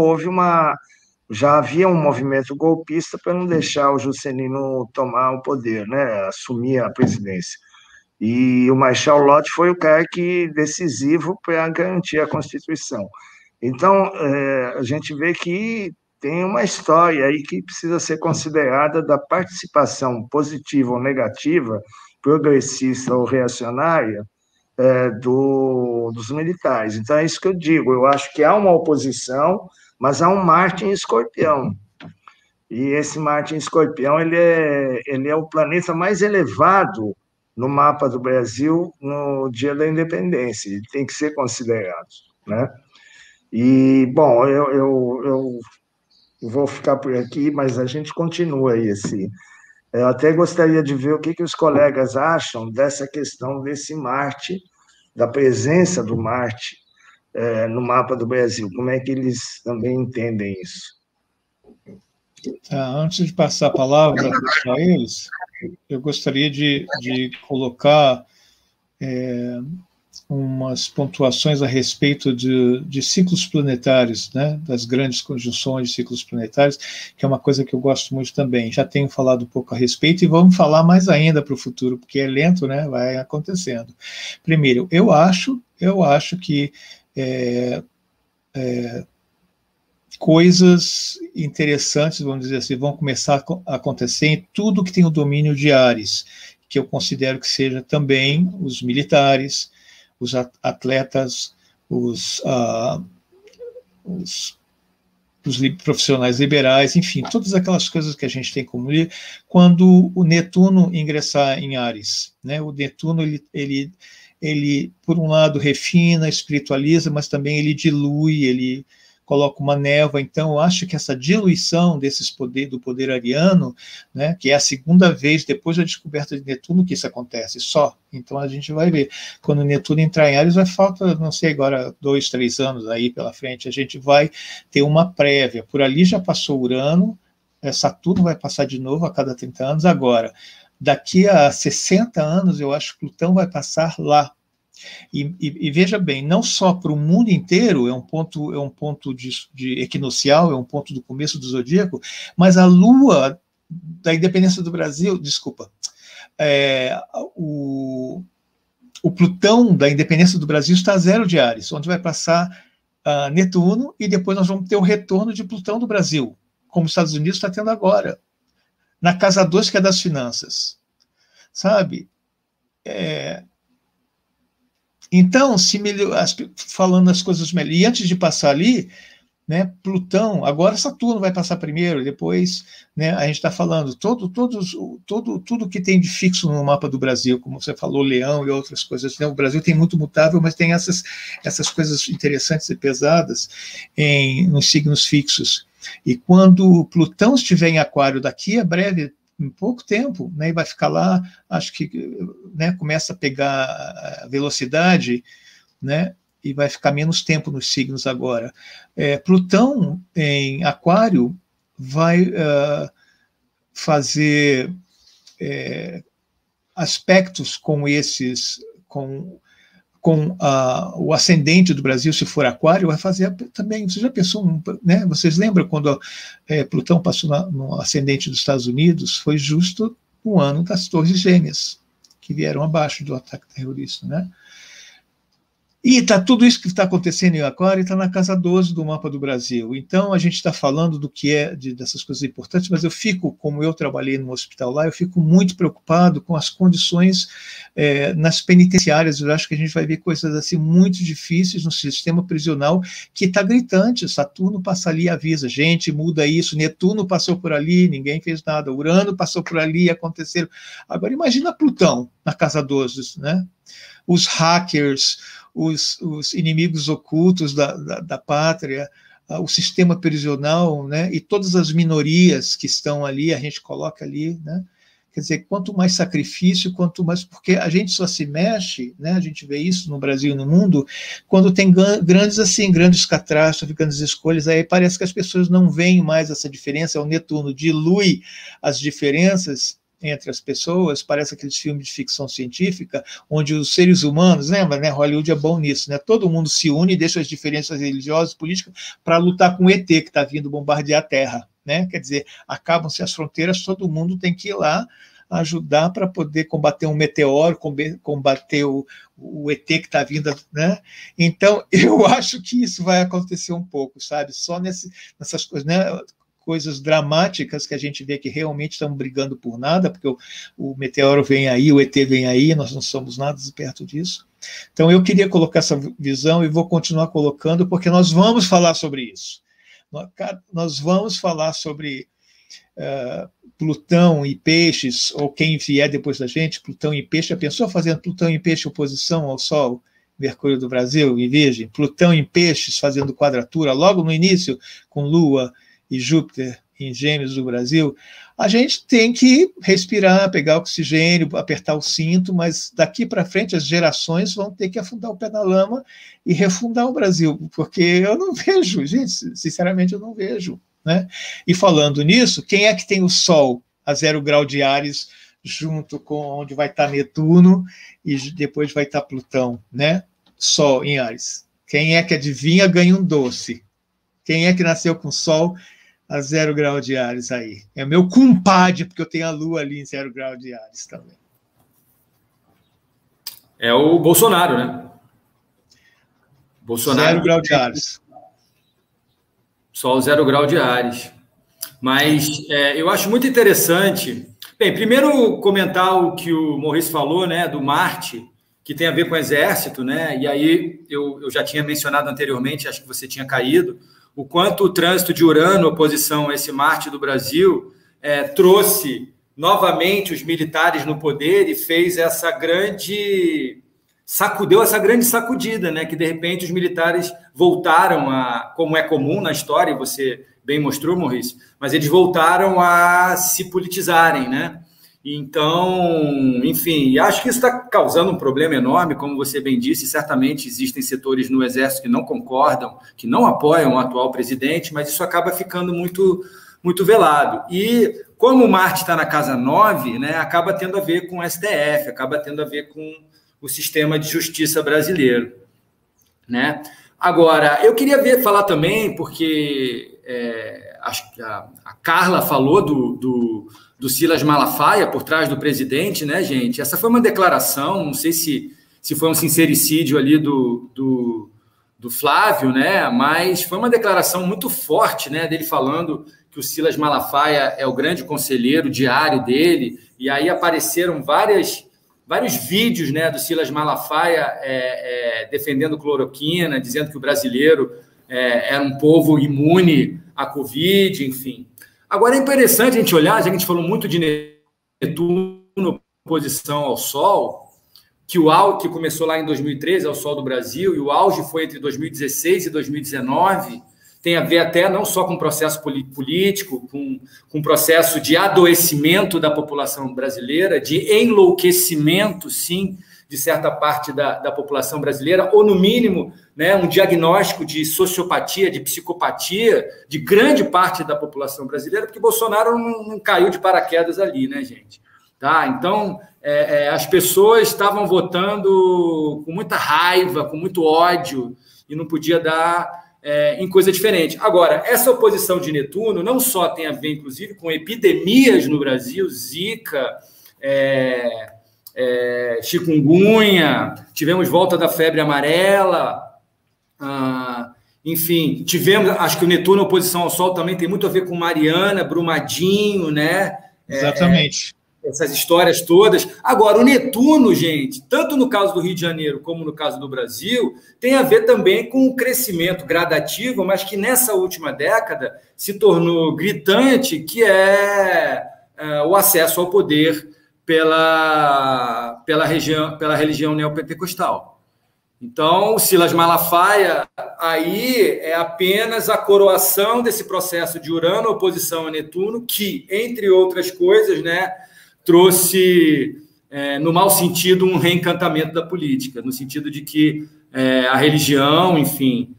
já havia um movimento golpista para não deixar o Juscelino tomar o poder, né, assumir a presidência. E o Marechal Lott foi o cara decisivo para garantir a Constituição. Então, a gente vê que tem uma história aí que precisa ser considerada da participação positiva ou negativa, progressista ou reacionária, dos militares. Então, é isso que eu digo. Eu acho que há uma oposição, mas há um Marte em Escorpião. E esse Marte em Escorpião ele é o planeta mais elevado no mapa do Brasil no dia da independência. Ele tem que ser considerado, né? E, bom, eu vou ficar por aqui, mas a gente continua aí eu até gostaria de ver o que os colegas acham dessa questão desse Marte, da presença do Marte no mapa do Brasil. Como é que eles também entendem isso? Antes de passar a palavra para eles, eu gostaria de colocar umas pontuações a respeito de ciclos planetários, né, das grandes conjunções de ciclos planetários, que é uma coisa que eu gosto muito também. Já tenho falado um pouco a respeito e vamos falar mais ainda para o futuro, porque é lento, né, vai acontecendo. Primeiro, eu acho que coisas interessantes, vamos dizer assim, vão começar a acontecer em tudo que tem o domínio de Áries, que eu considero que seja também os militares, os atletas, os profissionais liberais, enfim, todas aquelas coisas que a gente tem como ler, quando o Netuno ingressar em Áries, né? O Netuno, ele, por um lado, refina, espiritualiza, mas também ele dilui, ele coloca uma névoa. Então, eu acho que essa diluição do poder ariano, né, que é a segunda vez depois da descoberta de Netuno que isso acontece, só. Então, a gente vai ver. Quando Netuno entrar em Áries, vai falta, não sei, agora 2, 3 anos aí pela frente, a gente vai ter uma prévia. Por ali já passou Urano, Saturno vai passar de novo a cada 30 anos. Agora, daqui a 60 anos, eu acho que Plutão vai passar lá. E veja bem, não só para o mundo inteiro, é um ponto de equinocial, é um ponto do começo do zodíaco, mas a Lua da independência do Brasil, desculpa, o Plutão da independência do Brasil está a 0 de Áries, onde vai passar Netuno, e depois nós vamos ter o retorno de Plutão do Brasil, como os Estados Unidos está tendo agora, na casa 2, que é das finanças, sabe? Então, falando as coisas melhor, e antes de passar ali, né, Plutão, agora Saturno vai passar primeiro, depois, né, a gente está falando tudo que tem de fixo no mapa do Brasil, como você falou, Leão e outras coisas, né, o Brasil tem muito mutável, mas tem essas coisas interessantes e pesadas nos signos fixos. E quando Plutão estiver em Aquário daqui a breve, em pouco tempo, né, e vai ficar lá, acho que, né, começa a pegar velocidade, né, e vai ficar menos tempo nos signos agora. Plutão em Aquário vai fazer aspectos com o ascendente do Brasil, se for Aquário, vai fazer também. Você já pensou, né? Vocês lembram quando Plutão passou no ascendente dos Estados Unidos? Foi justo o ano das Torres Gêmeas, que vieram abaixo do ataque terrorista, né? E tudo isso que está acontecendo em Aquário está na casa 12 do mapa do Brasil. Então, a gente está falando do que dessas coisas importantes, mas eu fico, como eu trabalhei no hospital lá, eu fico muito preocupado com as condições nas penitenciárias. Eu acho que a gente vai ver coisas assim muito difíceis no sistema prisional, que está gritante. Saturno passa ali e avisa, gente, muda isso. Netuno passou por ali, ninguém fez nada. Urano passou por ali, aconteceram. Agora, imagina Plutão na casa 12, né? Os hackers, os inimigos ocultos da pátria, o sistema prisional, né, e todas as minorias que estão ali, a gente coloca ali, né, quer dizer, quanto mais sacrifício, quanto mais, porque a gente só se mexe, né, a gente vê isso no Brasil e no mundo, quando tem grandes catástrofes, grandes escolhas, aí parece que as pessoas não veem mais essa diferença, o Netuno dilui as diferenças entre as pessoas, parece aqueles filmes de ficção científica, onde os seres humanos, lembra, né, Hollywood é bom nisso, né, todo mundo se une e deixa as diferenças religiosas, políticas, para lutar com o ET que está vindo bombardear a Terra, né, quer dizer, acabam-se as fronteiras, todo mundo tem que ir lá ajudar para poder combater um meteoro, combater o ET que está vindo, né, então eu acho que isso vai acontecer um pouco, sabe, só nessas coisas, né, coisas dramáticas que a gente vê que realmente estamos brigando por nada, porque o meteoro vem aí, o ET vem aí, nós não somos nada perto disso. Então, eu queria colocar essa visão e vou continuar colocando, porque nós vamos falar sobre isso. Nós vamos falar sobre Plutão e Peixes, ou quem vier depois da gente, Plutão e Peixe. Já pensou fazendo Plutão e Peixe oposição ao Sol, Mercúrio do Brasil e Virgem? Plutão em Peixes fazendo quadratura logo no início, com Lua e Júpiter em Gêmeos do Brasil, a gente tem que respirar, pegar oxigênio, apertar o cinto, mas daqui para frente as gerações vão ter que afundar o pé na lama e refundar o Brasil, porque eu não vejo, gente, sinceramente eu não vejo, né? E falando nisso, quem é que tem o Sol a 0 grau de Áries, junto com onde vai estar Netuno e depois vai estar Plutão, né? Sol em Áries. Quem é que adivinha ganha um doce? Quem é que nasceu com Sol a 0 grau de Áries aí? É meu compadre, porque eu tenho a Lua ali em 0 grau de Áries também. É o Bolsonaro, né? Bolsonaro 0 grau de Áries. Só o 0 grau de Áries. Mas eu acho muito interessante. Bem, primeiro comentar o que o Maurício falou, né, do Marte, que tem a ver com o Exército, né? E aí eu já tinha mencionado anteriormente, acho que você tinha caído, o quanto o trânsito de Urano, oposição a esse Marte do Brasil, trouxe novamente os militares no poder e fez essa grande sacudida, né? Que de repente os militares voltaram a, como é comum na história, e você bem mostrou, Maurício, mas eles voltaram a se politizarem, né? Então, enfim, acho que isso está causando um problema enorme, como você bem disse, certamente existem setores no Exército que não concordam, que não apoiam o atual presidente, mas isso acaba ficando muito, muito velado. E como o Marte está na casa 9, né, acaba tendo a ver com o STF, acaba tendo a ver com o sistema de justiça brasileiro, né? Agora, eu queria falar também, porque acho que a Carla falou do Silas Malafaia por trás do presidente, né, gente? Essa foi uma declaração, não sei se foi um sincericídio ali do Flávio, né? Mas foi uma declaração muito forte, né, dele falando que o Silas Malafaia é o grande conselheiro diário dele, e aí apareceram vários vídeos, né, do Silas Malafaia defendendo cloroquina, dizendo que o brasileiro era um povo imune à Covid, enfim. Agora, é interessante a gente olhar, já que a gente falou muito de Netuno, oposição ao Sol, que começou lá em 2013, ao Sol do Brasil, e o auge foi entre 2016 e 2019, tem a ver até não só com processo político, com processo de adoecimento da população brasileira, de enlouquecimento, sim, de certa parte da população brasileira, ou, no mínimo, né, um diagnóstico de sociopatia, de psicopatia de grande parte da população brasileira, porque Bolsonaro não caiu de paraquedas ali, né, gente? Tá? Então, as pessoas estavam votando com muita raiva, com muito ódio, e não podia dar em coisa diferente. Agora, essa oposição de Netuno não só tem a ver, inclusive, com epidemias no Brasil, Zika, chikungunya, tivemos volta da febre amarela, enfim, tivemos, acho que o Netuno, oposição ao Sol, também tem muito a ver com Mariana, Brumadinho, né? Exatamente. Essas histórias todas. Agora, o Netuno, gente, tanto no caso do Rio de Janeiro como no caso do Brasil, tem a ver também com o crescimento gradativo, mas que nessa última década se tornou gritante, que é o acesso ao poder pela religião neopentecostal. Então, o Silas Malafaia aí é apenas a coroação desse processo de Urano, oposição a Netuno, que, entre outras coisas, né, trouxe, no mau sentido, um reencantamento da política, no sentido de que a religião, enfim,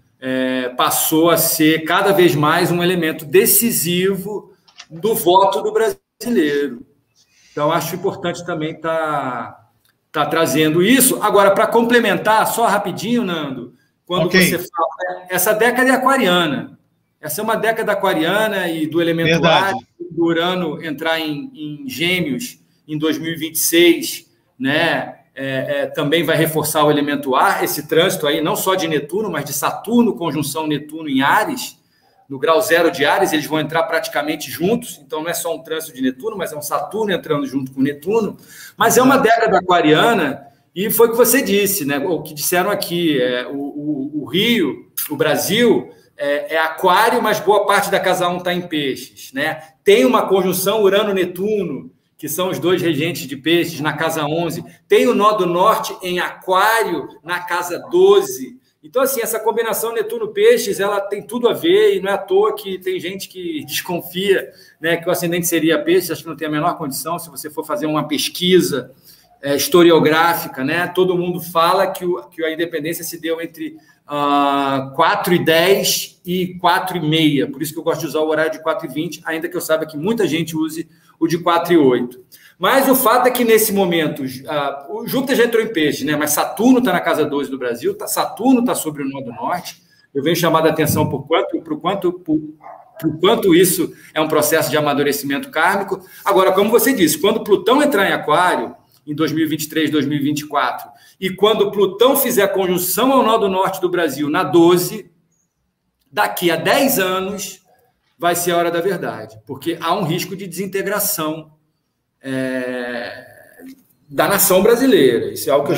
passou a ser cada vez mais um elemento decisivo do voto do brasileiro. Então, acho importante também estar trazendo isso. Agora, para complementar, só rapidinho, Nando, quando você fala, essa década é aquariana. Essa é uma década aquariana e do elemento ar, do Urano entrar em Gêmeos em 2026, né? Também vai reforçar o elemento ar, esse trânsito aí, não só de Netuno, mas de Saturno, conjunção Netuno em Áries, no grau 0 de Áries, eles vão entrar praticamente juntos, então não é só um trânsito de Netuno, mas é um Saturno entrando junto com Netuno, mas é uma década aquariana, e foi o que você disse, né? O que disseram aqui, o Rio, o Brasil, é aquário, mas boa parte da casa 1 está em peixes, né? Tem uma conjunção Urano-Netuno, que são os dois regentes de peixes, na casa 11, tem o nó do norte em aquário, na casa 12. Então, assim, essa combinação Netuno-Peixes, ela tem tudo a ver, e não é à toa que tem gente que desconfia, né, que o ascendente seria Peixes, acho que não tem a menor condição, se você for fazer uma pesquisa historiográfica, né, todo mundo fala que a independência se deu entre 4h10 e 4h30, por isso que eu gosto de usar o horário de 4h20, ainda que eu saiba que muita gente use o de 4h08. Mas o fato é que, nesse momento, o Júpiter já entrou em peixe, né? Mas Saturno está na casa 12 do Brasil, Saturno está sobre o nó do norte. Eu venho chamar a atenção por quanto isso é um processo de amadurecimento kármico. Agora, como você disse, quando Plutão entrar em Aquário, em 2023, 2024, e quando Plutão fizer a conjunção ao nó do norte do Brasil, na 12, daqui a 10 anos, vai ser a hora da verdade, porque há um risco de desintegração da nação brasileira. Isso é algo que eu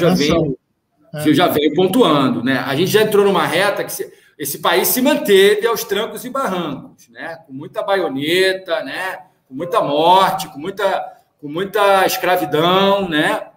já venho pontuando, né? A gente já entrou numa reta que esse país se manteve aos trancos e barrancos, né? Com muita baioneta, né? Com muita morte, com muita escravidão, né?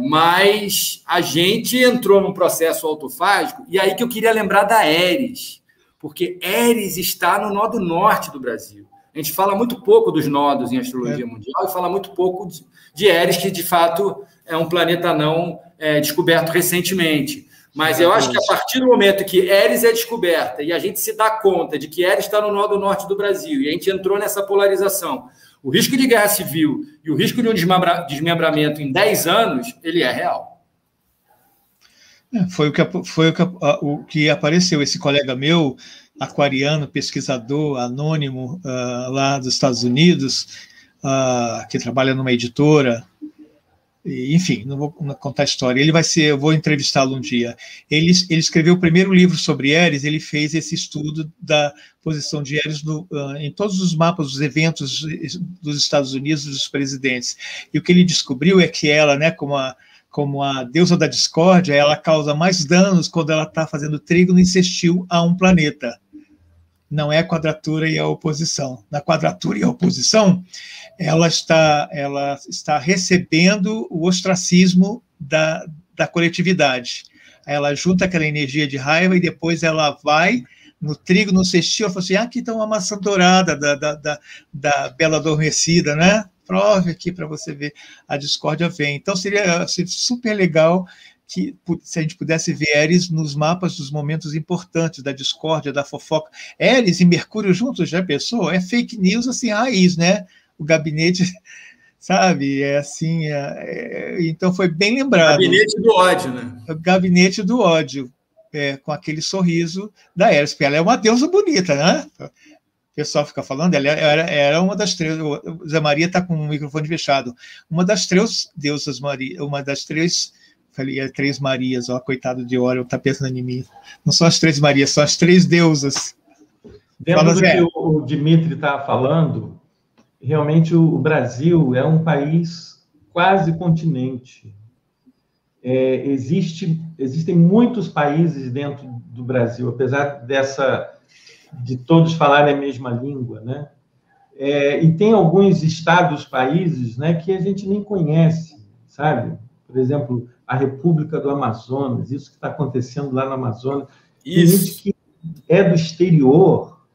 Mas a gente entrou num processo autofágico, e aí que eu queria lembrar da Éris, porque Éris está no nó do norte do Brasil. A gente fala muito pouco dos nodos em astrologia mundial e fala muito pouco de Éris, que, de fato, é um planeta não descoberto recentemente. Mas eu acho que, a partir do momento que Éris é descoberta e a gente se dá conta de que Éris está no nó do norte do Brasil e a gente entrou nessa polarização, o risco de guerra civil e o risco de um desmembramento em 10 anos, ele é real. Foi o que apareceu. Esse colega meu, aquariano, pesquisador anônimo lá dos Estados Unidos, que trabalha numa editora, enfim, não vou contar a história. Eu vou entrevistá-lo um dia. Ele escreveu o primeiro livro sobre Éris, ele fez esse estudo da posição de Éris em todos os mapas dos eventos dos Estados Unidos, dos presidentes. E o que ele descobriu é que ela, né, como a deusa da discórdia, ela causa mais danos quando ela está fazendo trígono e sextil a um planeta. Não é a quadratura e a oposição. Na quadratura e a oposição, ela está recebendo o ostracismo da coletividade. Ela junta aquela energia de raiva e depois ela vai no trígono, no sextil, ela fala assim, aqui está uma maçã dourada da Bela Adormecida, né? Prove aqui para você ver, a discórdia vem. Então, seria super legal que, se a gente pudesse ver Éris nos mapas dos momentos importantes da discórdia, da fofoca. Éris e Mercúrio juntos, já pensou? É fake news, assim, raiz, né? O gabinete, sabe? Então, foi bem lembrado. O gabinete do ódio, né? O gabinete do ódio, com aquele sorriso da Éris, porque ela é uma deusa bonita, né? O pessoal fica falando, ela era uma das três, Zé Maria está com o microfone fechado, uma das três deusas Maria, uma das três falei, é Três Marias, ó, coitado de Orion, tá pensando em mim. Não são as Três Marias, são as três deusas. Dentro do que o Dimitri está falando, realmente o Brasil é um país quase continente. Existem muitos países dentro do Brasil, apesar de todos falarem a mesma língua, né? E tem alguns estados, países, né, que a gente nem conhece, sabe? Por exemplo, a República do Amazonas, isso que está acontecendo lá no Amazonas. Tem gente que é do exterior,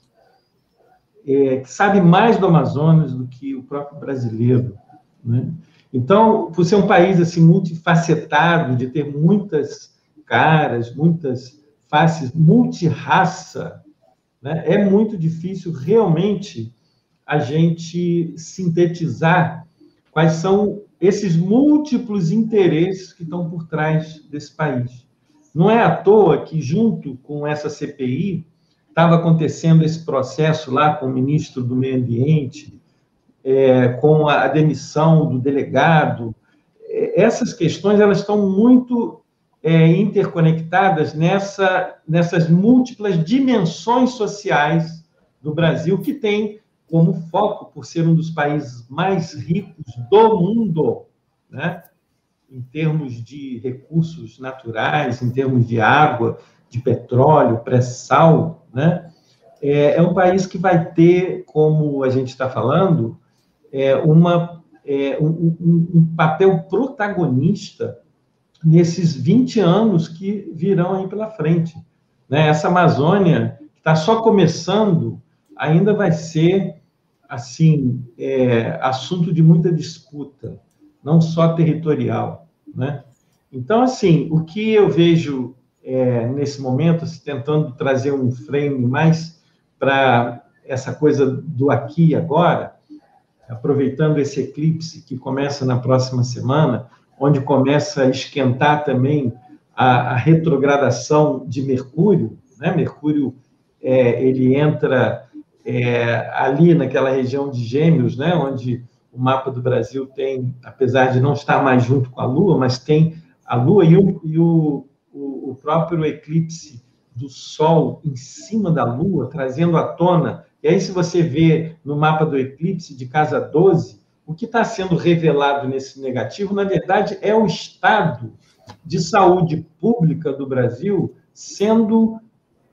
que sabe mais do Amazonas do que o próprio brasileiro, né? Então, por ser um país assim multifacetado, de ter muitas caras, muitas faces, multirraça, né, é muito difícil realmente a gente sintetizar quais são esses múltiplos interesses que estão por trás desse país. Não é à toa que, junto com essa CPI, estava acontecendo esse processo lá com o ministro do Meio Ambiente, com a demissão do delegado. Essas questões elas estão muito interconectadas nessas múltiplas dimensões sociais do Brasil, que tem como foco, por ser um dos países mais ricos do mundo, né? Em termos de recursos naturais, em termos de água, de petróleo, pré-sal, né? É um país que vai ter, como a gente está falando, um papel protagonista nesses 20 anos que virão aí pela frente, né? Essa Amazônia, que está só começando, ainda vai ser, assim, assunto de muita disputa, não só territorial, né? Então, assim, o que eu vejo nesse momento, tentando trazer um frame mais para essa coisa do aqui e agora, aproveitando esse eclipse que começa na próxima semana, onde começa a esquentar também a retrogradação de Mercúrio, né? Mercúrio, ele entra ali naquela região de Gêmeos, né? Onde o mapa do Brasil tem, apesar de não estar mais junto com a Lua, mas tem a Lua e o próprio eclipse do Sol em cima da Lua, trazendo à tona. E aí, se você vê no mapa do eclipse de casa 12, o que está sendo revelado nesse negativo, na verdade, é o estado de saúde pública do Brasil sendo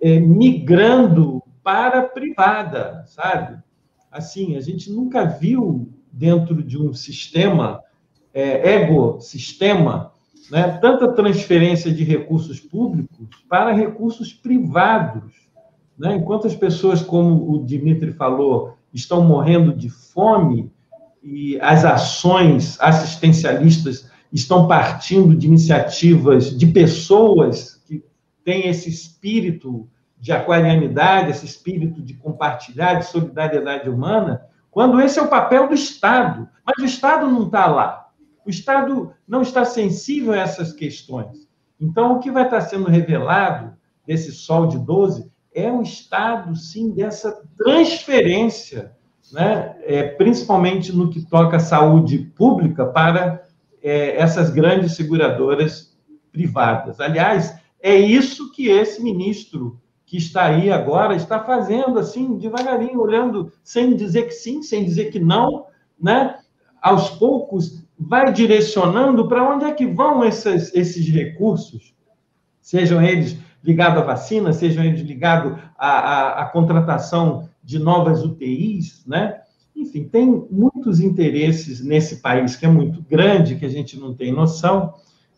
migrando para a privada, sabe? Assim, a gente nunca viu dentro de um sistema, ecossistema, né, tanta transferência de recursos públicos para recursos privados, né? Enquanto as pessoas, como o Dimitri falou, estão morrendo de fome e as ações assistencialistas estão partindo de iniciativas de pessoas que têm esse espírito de aquarianidade, esse espírito de compartilhar, de solidariedade humana, quando esse é o papel do Estado. Mas o Estado não está lá. O Estado não está sensível a essas questões. Então, o que vai estar sendo revelado desse Sol de 12 é um estado, sim, dessa transferência, né? Principalmente no que toca à saúde pública para essas grandes seguradoras privadas. Aliás, é isso que esse ministro que está aí agora está fazendo, assim, devagarinho, olhando, sem dizer que sim, sem dizer que não, né? Aos poucos, vai direcionando para onde é que vão esses recursos, sejam eles ligados à vacina, sejam eles ligados à contratação de novas UTIs, né? Enfim, tem muitos interesses nesse país, que é muito grande, que a gente não tem noção,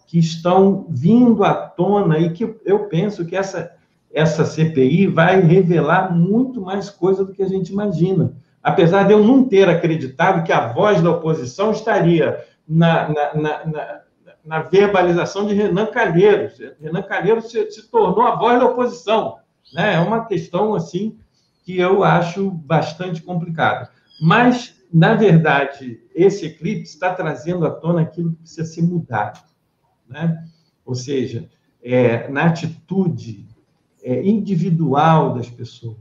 que estão vindo à tona e que eu penso que essa CPI vai revelar muito mais coisa do que a gente imagina. Apesar de eu não ter acreditado que a voz da oposição estaria na verbalização de Renan Calheiros. Renan Calheiros se tornou a voz da oposição, né? É uma questão, assim, que eu acho bastante complicada. Mas, na verdade, esse eclipse está trazendo à tona aquilo que precisa ser mudado, né? Ou seja, na atitude individual das pessoas,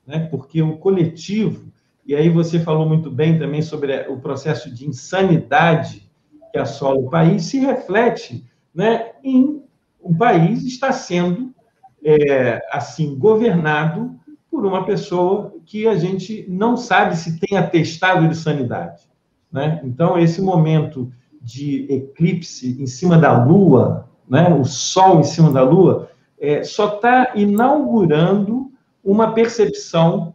né? Porque o coletivo, e aí você falou muito bem também sobre o processo de insanidade que assola o país, se reflete né, em o país está sendo assim governado por uma pessoa que a gente não sabe se tem atestado de sanidade, né? Então, esse momento de eclipse em cima da Lua, né, o Sol em cima da Lua, só está inaugurando uma percepção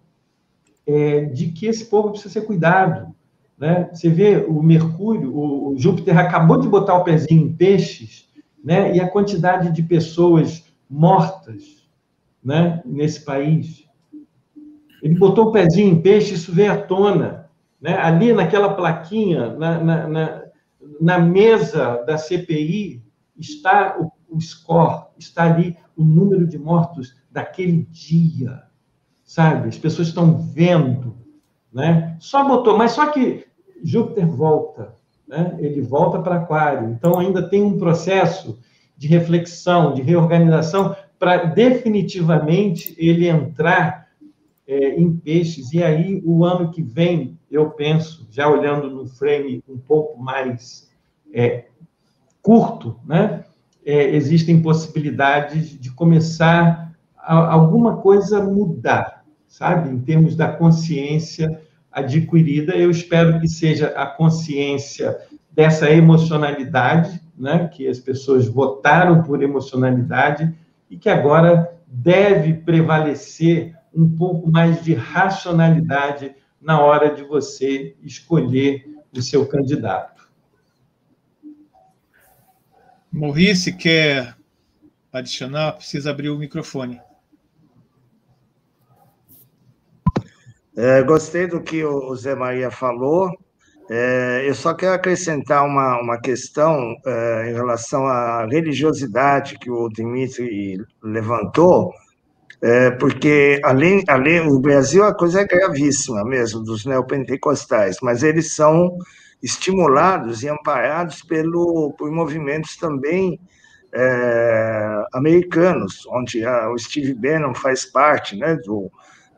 de que esse povo precisa ser cuidado, né? Você vê o Mercúrio, o Júpiter acabou de botar o pezinho em Peixes, né? E a quantidade de pessoas mortas, né, nesse país. Ele botou o pezinho em Peixe, isso veio à tona, né? Ali naquela plaquinha, na mesa da CPI, está o score, está ali o número de mortos daquele dia, sabe? As pessoas estão vendo, né? Mas só que Júpiter volta, né? Ele volta para Aquário, então ainda tem um processo de reflexão, de reorganização, para definitivamente ele entrar em Peixes. E aí, o ano que vem, eu penso, já olhando no frame um pouco mais curto, né? Existem possibilidades de começar alguma coisa a mudar, sabe? Em termos da consciência adquirida, eu espero que seja a consciência dessa emocionalidade, né? Que as pessoas votaram por emocionalidade e que agora deve prevalecer um pouco mais de racionalidade na hora de você escolher o seu candidato. Maurice, quer adicionar? Precisa abrir o microfone. Gostei do que o Zé Maria falou. Eu só quero acrescentar uma questão em relação à religiosidade que o Dimitri levantou, porque no Brasil a coisa é gravíssima mesmo, dos neopentecostais, mas eles são estimulados e amparados por movimentos também americanos, onde o Steve Bannon faz parte, né,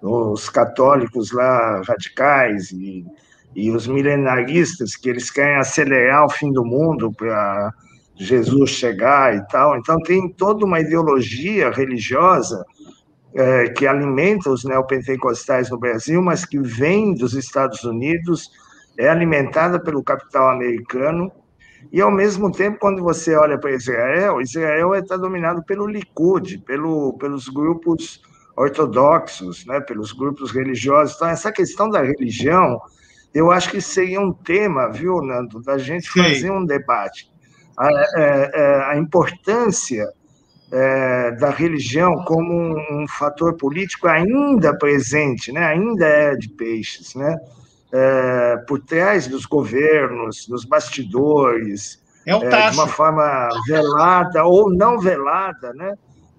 dos católicos lá radicais e os milenaristas, que eles querem acelerar o fim do mundo para Jesus chegar e tal. Então, tem toda uma ideologia religiosa que alimenta os neopentecostais no Brasil, mas que vem dos Estados Unidos, é alimentada pelo capital americano, e, ao mesmo tempo, quando você olha para Israel está dominado pelo Likud, pelos grupos ortodoxos, né, pelos grupos religiosos. Então, essa questão da religião, eu acho que seria um tema, viu, Nando, da gente fazer um debate. A importância da religião como um fator político ainda presente, né, ainda é de Peixes, né, por trás dos governos, nos bastidores, de uma forma velada ou não velada, né?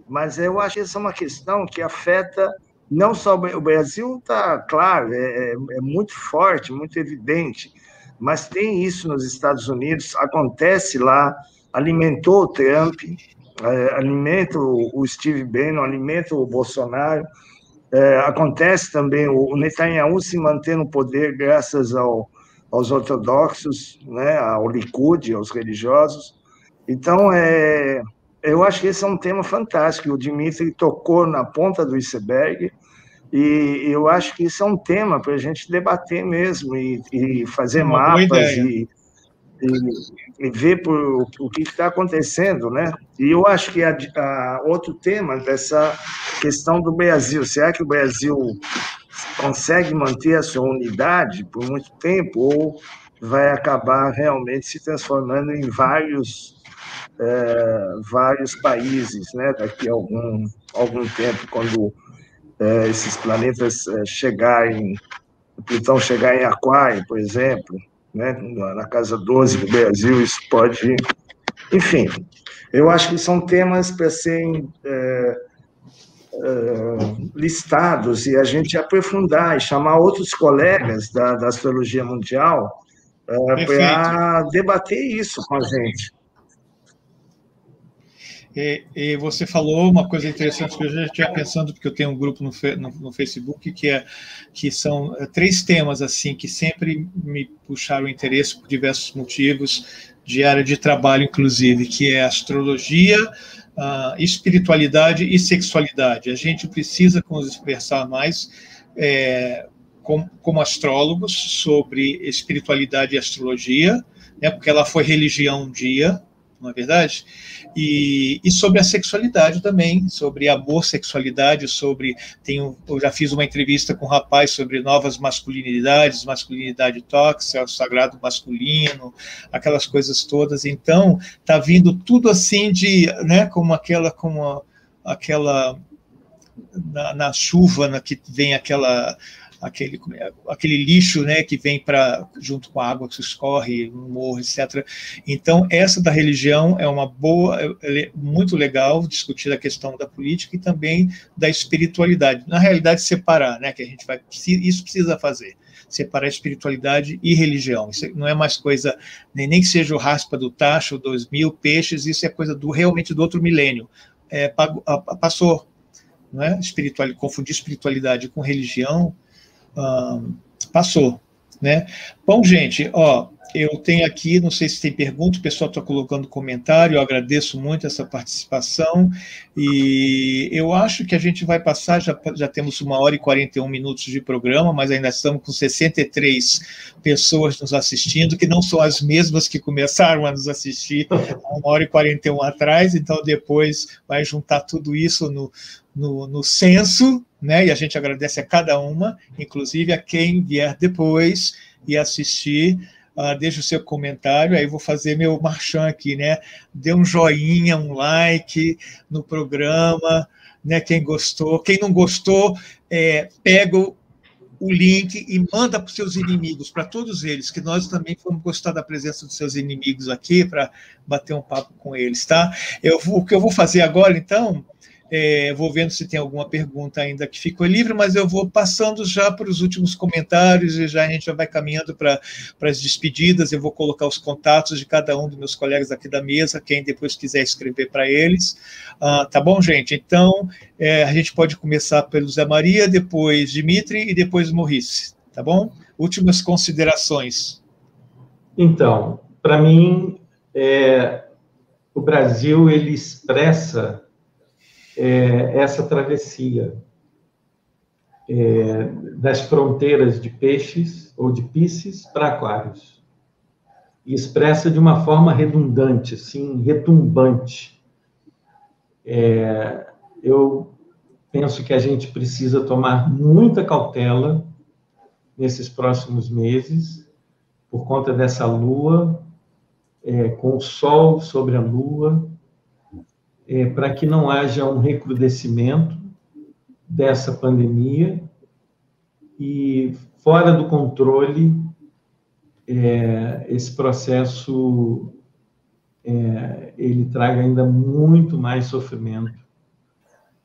Mas eu acho que essa é uma questão que afeta não só o Brasil, está claro, é muito forte, muito evidente, mas tem isso nos Estados Unidos, acontece lá, alimentou o Trump, alimenta o Steve Bannon, alimenta o Bolsonaro, acontece também o Netanyahu se manter no poder graças aos ortodoxos, né, ao Likud, aos religiosos. Então, eu acho que esse é um tema fantástico. O Dimitri tocou na ponta do iceberg, e eu acho que isso é um tema para a gente debater mesmo e fazer mapas e ver o que está acontecendo, né? E eu acho que outro tema dessa questão do Brasil, será que o Brasil consegue manter a sua unidade por muito tempo ou vai acabar realmente se transformando em vários países, né? Daqui a algum tempo, quando esses planetas Plutão chegar em Aquário, por exemplo, né, na casa 12 do Brasil, isso pode... Enfim, eu acho que são temas para serem listados e a gente aprofundar e chamar outros colegas da astrologia mundial para debater isso com a gente. E você falou uma coisa interessante que eu já tinha pensando, porque eu tenho um grupo no Facebook que são 3 temas assim que sempre me puxaram interesse por diversos motivos, de área de trabalho, inclusive, que é astrologia, espiritualidade e sexualidade. A gente precisa conversar mais como astrólogos sobre espiritualidade e astrologia, né, porque ela foi religião um dia, não é verdade? E sobre a sexualidade também, sobre amor, sexualidade, eu já fiz uma entrevista com um rapaz sobre novas masculinidades, masculinidade tóxica, o sagrado masculino, aquelas coisas todas. Então, está vindo tudo assim né, como aquela na chuva, que vem aquele lixo, né, que vem junto com a água que escorre no morro, etc. Então, essa da religião é uma muito legal discutir a questão da política e também da espiritualidade. Na realidade, separar, né, que a gente isso precisa fazer, separar espiritualidade e religião. Isso não é mais coisa, nem que seja o raspa do tacho, 2000 peixes, isso é coisa realmente do outro milênio. Passou, não é? Confundir espiritualidade com religião, passou, né? Bom, gente, eu tenho aqui, não sei se tem pergunta, o pessoal está colocando comentário, eu agradeço muito essa participação, e eu acho que a gente vai passar, já temos 1h41 de programa, mas ainda estamos com 63 pessoas nos assistindo, que não são as mesmas que começaram a nos assistir há 1h41 atrás, então depois vai juntar tudo isso no censo, né? E a gente agradece a cada uma, inclusive a quem vier depois e assistir. Deixa o seu comentário, aí vou fazer meu marchão aqui, né? Dê um joinha, um like no programa, né? Quem gostou, quem não gostou, pega o link e manda para os seus inimigos, para todos eles, que nós também vamos gostar da presença dos seus inimigos aqui, para bater um papo com eles, tá? O que eu vou fazer agora, então, vou vendo se tem alguma pergunta ainda que ficou livre, mas eu vou passando já para os últimos comentários e a gente já vai caminhando para as despedidas. Eu vou colocar os contatos de cada um dos meus colegas aqui da mesa, quem depois quiser escrever para eles. Tá bom, gente? Então, a gente pode começar pelo Zé Maria, depois Dimitri e depois Maurice, tá bom? Últimas considerações. Então, para mim, o Brasil, ele expressa essa travessia das fronteiras de peixes ou de Piscis para aquários. E expressa de uma forma redundante, assim, retumbante. Eu penso que a gente precisa tomar muita cautela nesses próximos meses, por conta dessa lua, com o sol sobre a lua, para que não haja um recrudescimento dessa pandemia e, fora do controle, esse processo ele traga ainda muito mais sofrimento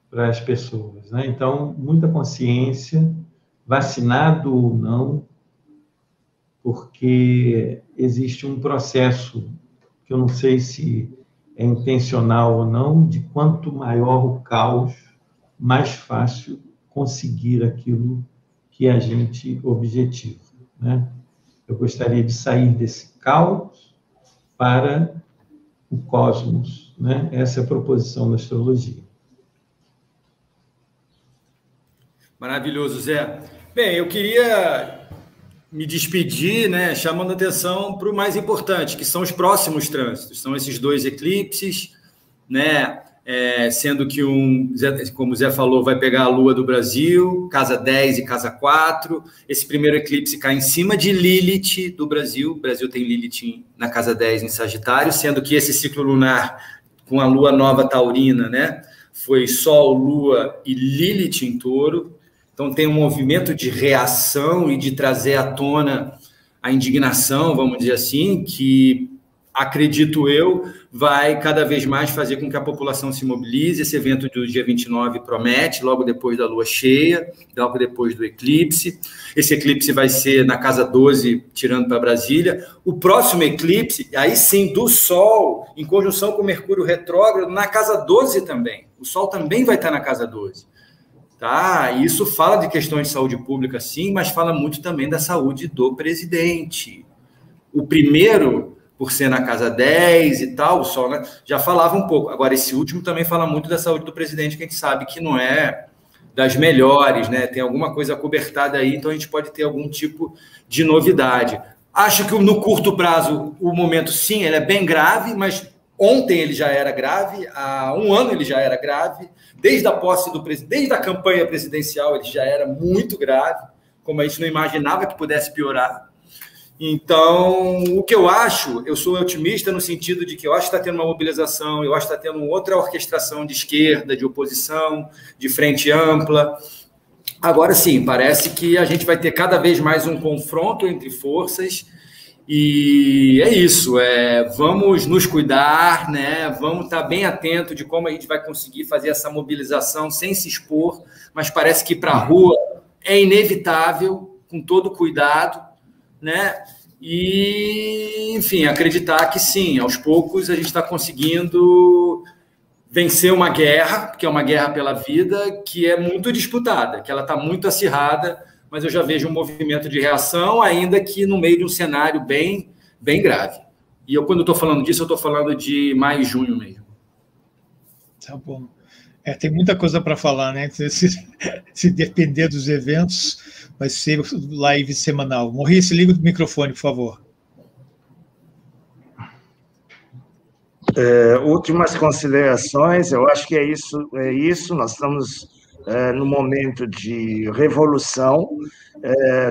para as pessoas, né? Então, muita consciência, vacinado ou não, porque existe um processo que eu não sei se é intencional ou não, de quanto maior o caos, mais fácil conseguir aquilo que a gente objetiva, né? Eu gostaria de sair desse caos para o cosmos, né? Essa é a proposição da astrologia. Maravilhoso, Zé. Bem, eu queria me despedir, né, chamando a atenção para o mais importante, que são os próximos trânsitos. São esses 2 eclipses, né, sendo que como o Zé falou, vai pegar a Lua do Brasil, casa 10 e casa 4. Esse primeiro eclipse cai em cima de Lilith do Brasil. O Brasil tem Lilith na casa 10 em Sagitário, sendo que esse ciclo lunar com a Lua nova taurina, né, foi Sol, Lua e Lilith em Touro. Então, tem um movimento de reação e de trazer à tona a indignação, vamos dizer assim, que, acredito eu, vai cada vez mais fazer com que a população se mobilize. Esse evento do dia 29 promete, logo depois da lua cheia, logo depois do eclipse. Esse eclipse vai ser na casa 12, tirando para Brasília. O próximo eclipse, aí sim, do Sol, em conjunção com o Mercúrio retrógrado, na casa 12 também. O Sol também vai estar na casa 12. Tá? Isso fala de questões de saúde pública, sim, mas fala muito também da saúde do presidente. O primeiro, por ser na casa 10 e tal, o Sol, né, já falava um pouco. Agora, esse último também fala muito da saúde do presidente, que a gente sabe que não é das melhores, né? Tem alguma coisa acobertada aí, então a gente pode ter algum tipo de novidade. Acho que no curto prazo, o momento, sim, ele é bem grave, mas ontem ele já era grave, há um ano ele já era grave, desde a posse do presidente, desde a campanha presidencial ele já era muito grave, como a gente não imaginava que pudesse piorar. Então, o que eu acho, eu sou otimista no sentido de que eu acho que está tendo uma mobilização, eu acho que está tendo outra orquestração de esquerda, de oposição, de frente ampla. Agora sim, parece que a gente vai ter cada vez mais um confronto entre forças e é isso, vamos nos cuidar, né? Vamos estar bem atento de como a gente vai conseguir fazer essa mobilização sem se expor, mas parece que para a rua é inevitável, com todo cuidado, né? E, enfim, acreditar que sim, aos poucos a gente está conseguindo vencer uma guerra, que é uma guerra pela vida, que é muito disputada, que ela está muito acirrada, mas eu já vejo um movimento de reação, ainda que no meio de um cenário bem, bem grave. E eu, quando estou falando disso, eu estou falando de maio e junho mesmo. Tá bom. Tem muita coisa para falar, né? Se depender dos eventos, vai ser live semanal. Maurice, liga o microfone, por favor. Últimas considerações, eu acho que é isso. Nós estamos no momento de revolução,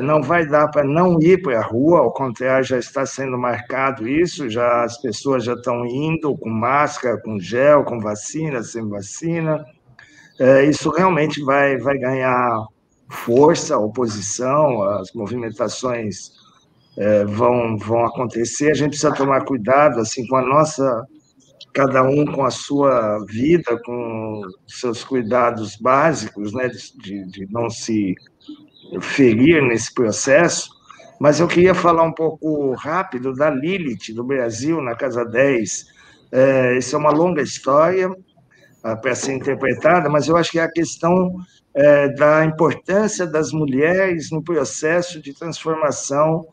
não vai dar para não ir para a rua, ao contrário, já está sendo marcado isso, as pessoas já estão indo com máscara, com gel, com vacina, sem vacina. Isso realmente vai ganhar força, oposição, as movimentações vão acontecer, a gente precisa tomar cuidado assim, com a nossa... cada um com a sua vida, com seus cuidados básicos, né, de não se ferir nesse processo, mas eu queria falar um pouco rápido da Lilith, do Brasil, na Casa 10. Isso é uma longa história para ser interpretada, mas eu acho que é a questão da importância das mulheres no processo de transformação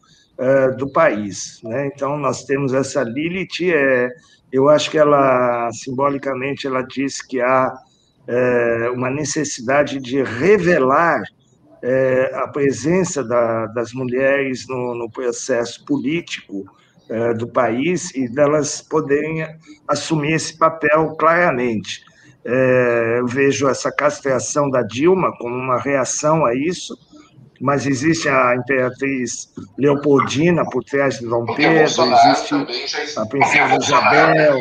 do país, né? Então, nós temos essa Lilith, eu acho que ela, simbolicamente, ela diz que há uma necessidade de revelar a presença das mulheres no processo político do país e delas poderem assumir esse papel claramente. Eu vejo essa castração da Dilma como uma reação a isso, mas existe a Imperatriz Leopoldina por trás de Dom Pedro, existe a Princesa Isabel,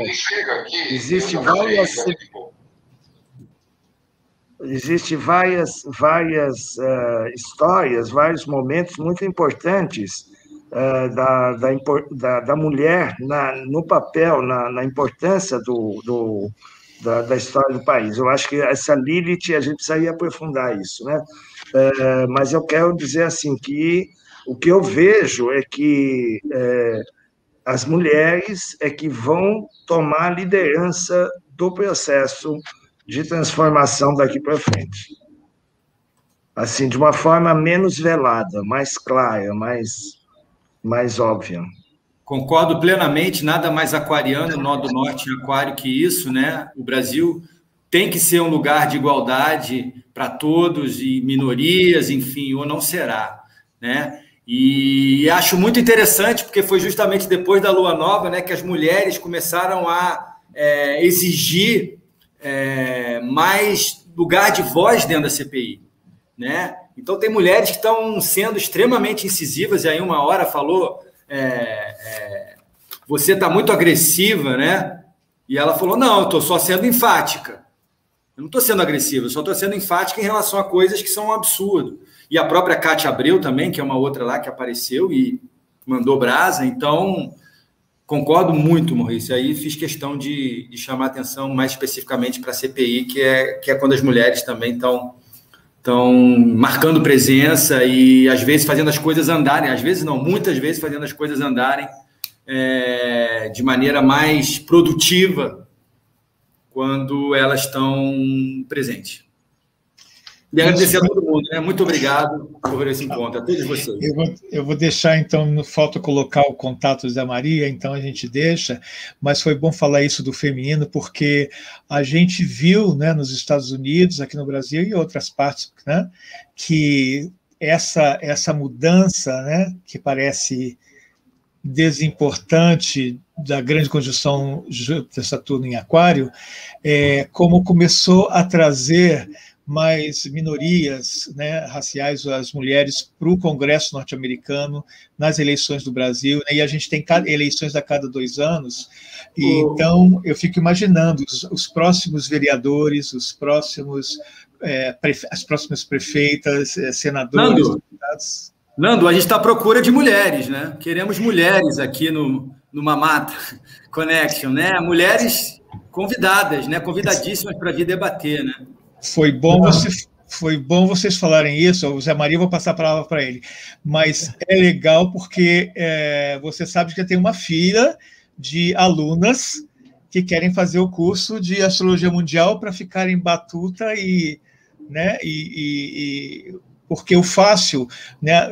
existe várias histórias, vários momentos muito importantes da mulher no papel, na importância da história do país. Eu acho que essa Lilith, a gente precisaria aprofundar isso, né? Mas eu quero dizer assim que o que eu vejo é que as mulheres é que vão tomar a liderança do processo de transformação daqui para frente. Assim, de uma forma menos velada, mais clara, mais óbvia. Concordo plenamente, nada mais aquariano, nó do norte em aquário que isso, né? O Brasil tem que ser um lugar de igualdade para todos e minorias, enfim, ou não será, né? E acho muito interessante, porque foi justamente depois da Lua Nova, né, que as mulheres começaram a exigir mais lugar de voz dentro da CPI, né? Então, tem mulheres que estão sendo extremamente incisivas, e aí uma hora falou... você está muito agressiva, né? E ela falou, não, eu estou só sendo enfática. Eu não estou sendo agressiva, eu só estou sendo enfática em relação a coisas que são um absurdo. E a própria Cátia Abreu também, que é uma outra lá que apareceu e mandou brasa. Então, concordo muito, Maurício. Aí fiz questão de chamar atenção mais especificamente para a CPI, que é quando as mulheres também estão marcando presença e, às vezes, fazendo as coisas andarem. Às vezes não, muitas vezes fazendo as coisas andarem de maneira mais produtiva quando elas estão presentes. E agradecer a todo mundo, né? Muito obrigado por esse encontro, a todos vocês. Eu vou deixar, então, falta colocar o contato da Maria, então a gente deixa, mas foi bom falar isso do feminino, porque a gente viu, né, nos Estados Unidos, aqui no Brasil e outras partes, né, que essa mudança, né, que parece desimportante da grande conjunção Júpiter-Saturno em Aquário, como começou a trazer mais minorias, né, raciais, as mulheres, para o Congresso norte-americano, nas eleições do Brasil, né, e a gente tem eleições a cada 2 anos, e então eu fico imaginando os próximos vereadores, os próximos, as próximas prefeitas, senadores, deputados. Nando, a gente está à procura de mulheres, né? Queremos mulheres aqui no Mamata Connection, né? Mulheres convidadas, né? Convidadíssimas para vir debater, né? Foi bom vocês falarem isso. O Zé Maria, vou passar a palavra para ele. Mas é legal porque você sabe que tem uma fila de alunas que querem fazer o curso de Astrologia Mundial para ficar em batuta né, porque o fácil, né,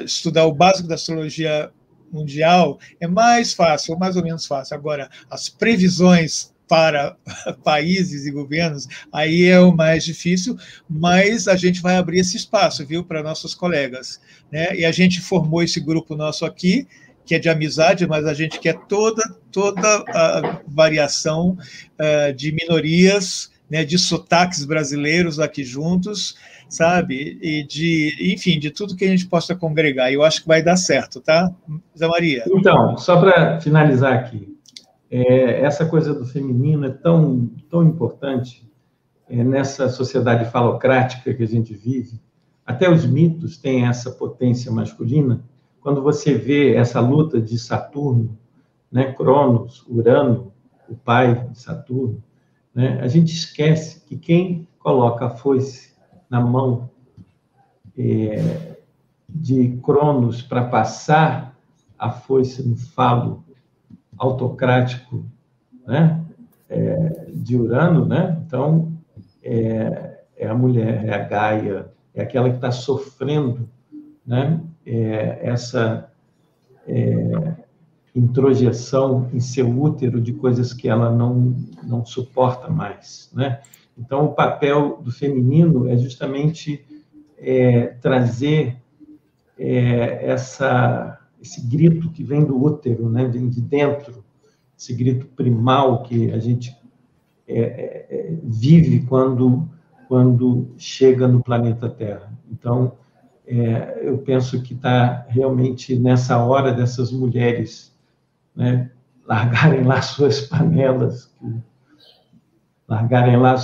estudar o básico da Astrologia Mundial é mais fácil, ou mais ou menos fácil. Agora, as previsões para países e governos, aí é o mais difícil, mas a gente vai abrir esse espaço, viu, para nossos colegas, né? E a gente formou esse grupo nosso aqui, que é de amizade, mas a gente quer toda a variação de minorias, né, de sotaques brasileiros aqui juntos, sabe? E enfim, de tudo que a gente possa congregar. Eu acho que vai dar certo, tá, Zé Maria? Então, só para finalizar aqui, essa coisa do feminino é tão importante nessa sociedade falocrática que a gente vive. Até os mitos têm essa potência masculina. Quando você vê essa luta de Saturno, né, Cronos, Urano, o pai de Saturno, né, a gente esquece que quem coloca a foice na mão de Cronos para passar a foice no falo autocrático, né, de Urano, né? Então, é a mulher, é a Gaia, é aquela que está sofrendo, né, essa introjeção em seu útero de coisas que ela não suporta mais, né? Então, o papel do feminino é justamente trazer esse grito que vem do útero, né, vem de dentro, esse grito primal que a gente vive quando chega no planeta Terra. Então, eu penso que está realmente nessa hora dessas mulheres, né, largarem lá suas panelas, largarem lá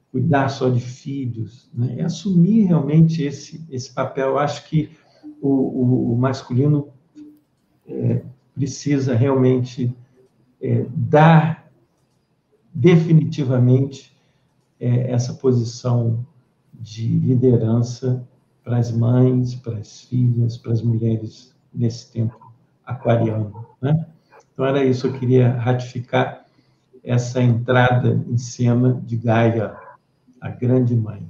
cuidar só de filhos, né, e assumir realmente esse papel. Eu acho que o masculino precisa realmente dar definitivamente essa posição de liderança para as mães, para as filhas, para as mulheres nesse tempo aquariano, né? Então, era isso, eu queria ratificar essa entrada em cena de Gaia, a grande mãe.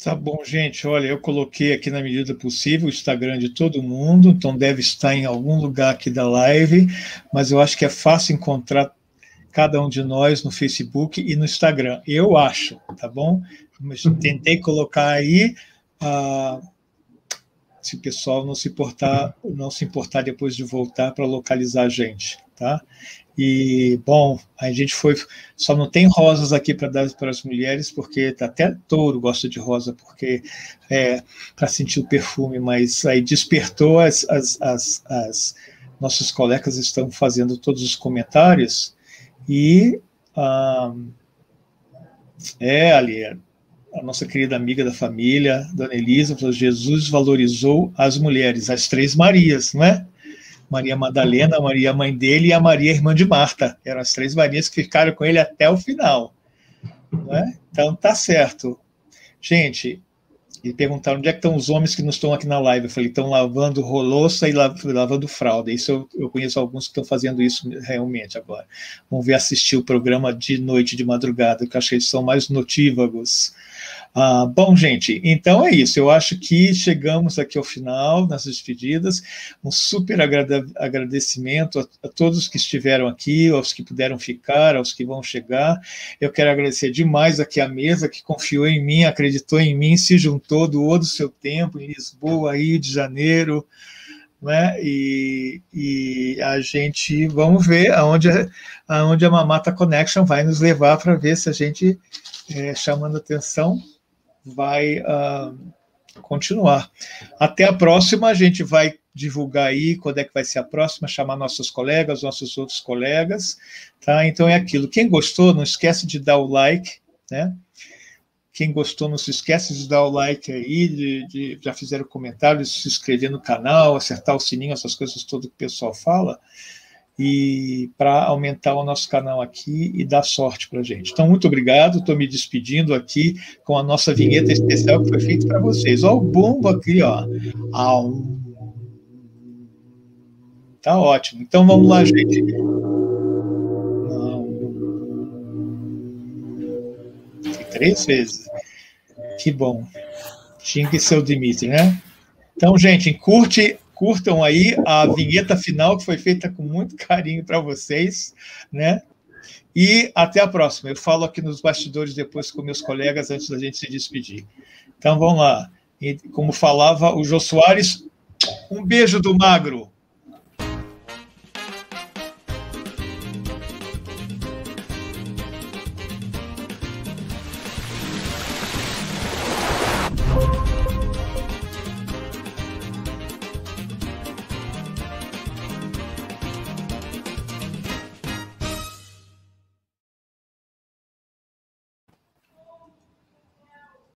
Tá bom, gente, olha, eu coloquei aqui na medida possível o Instagram de todo mundo, então deve estar em algum lugar aqui da live, mas eu acho que é fácil encontrar cada um de nós no Facebook e no Instagram, eu acho, tá bom? Mas tentei colocar aí, se o pessoal não se importar depois de voltar para localizar a gente, tá? E, bom, a gente só não tem rosas aqui para dar para as mulheres, porque até touro gosta de rosa, porque para sentir o perfume, mas aí despertou nossos colegas estão fazendo todos os comentários, e ali, a nossa querida amiga da família, Dona Elisa, falou: Jesus valorizou as mulheres, as 3 Marias, não é? Maria Madalena, a Maria mãe dele e a Maria irmã de Marta. Eram as 3 Marias que ficaram com ele até o final. Não é? Então, tá certo. Gente, e perguntaram onde é que estão os homens que não estão aqui na live. Eu falei, estão lavando louça e lavando fralda. Isso eu conheço alguns que estão fazendo isso realmente agora. Vamos ver, assistir o programa de noite, de madrugada, que eu acho que eles são mais notívagos. Bom, gente, então é isso. Eu acho que chegamos aqui ao final, nas despedidas. Um super agradecimento a todos que estiveram aqui, aos que puderam ficar, aos que vão chegar. Eu quero agradecer demais aqui a mesa que confiou em mim, acreditou em mim, se juntou, doou do seu tempo em Lisboa, Rio de Janeiro, né? E a gente, vamos ver aonde a Mamata Connection vai nos levar para ver se a gente, chamando atenção, vai continuar. Até a próxima, a gente vai divulgar aí quando é que vai ser a próxima, chamar nossos colegas, nossos outros colegas, tá? Então é aquilo. Quem gostou, não esquece de dar o like, né? Quem gostou, não se esquece de dar o like aí, já fizeram comentário, de se inscrever no canal, acertar o sininho, essas coisas todas que o pessoal fala, e para aumentar o nosso canal aqui e dar sorte para a gente. Então, muito obrigado, estou me despedindo aqui com a nossa vinheta especial que foi feita para vocês. Olha o bumbo aqui, ó. Tá ótimo. Então, vamos lá, gente. Tem 3 vezes. Que bom. Tinha que ser o Dimitri, né? Então, gente, curtam aí a vinheta final, que foi feita com muito carinho para vocês, né? E até a próxima. Eu falo aqui nos bastidores depois com meus colegas, antes da gente se despedir. Então, vamos lá. E, como falava o Jô Soares, um beijo do Magro.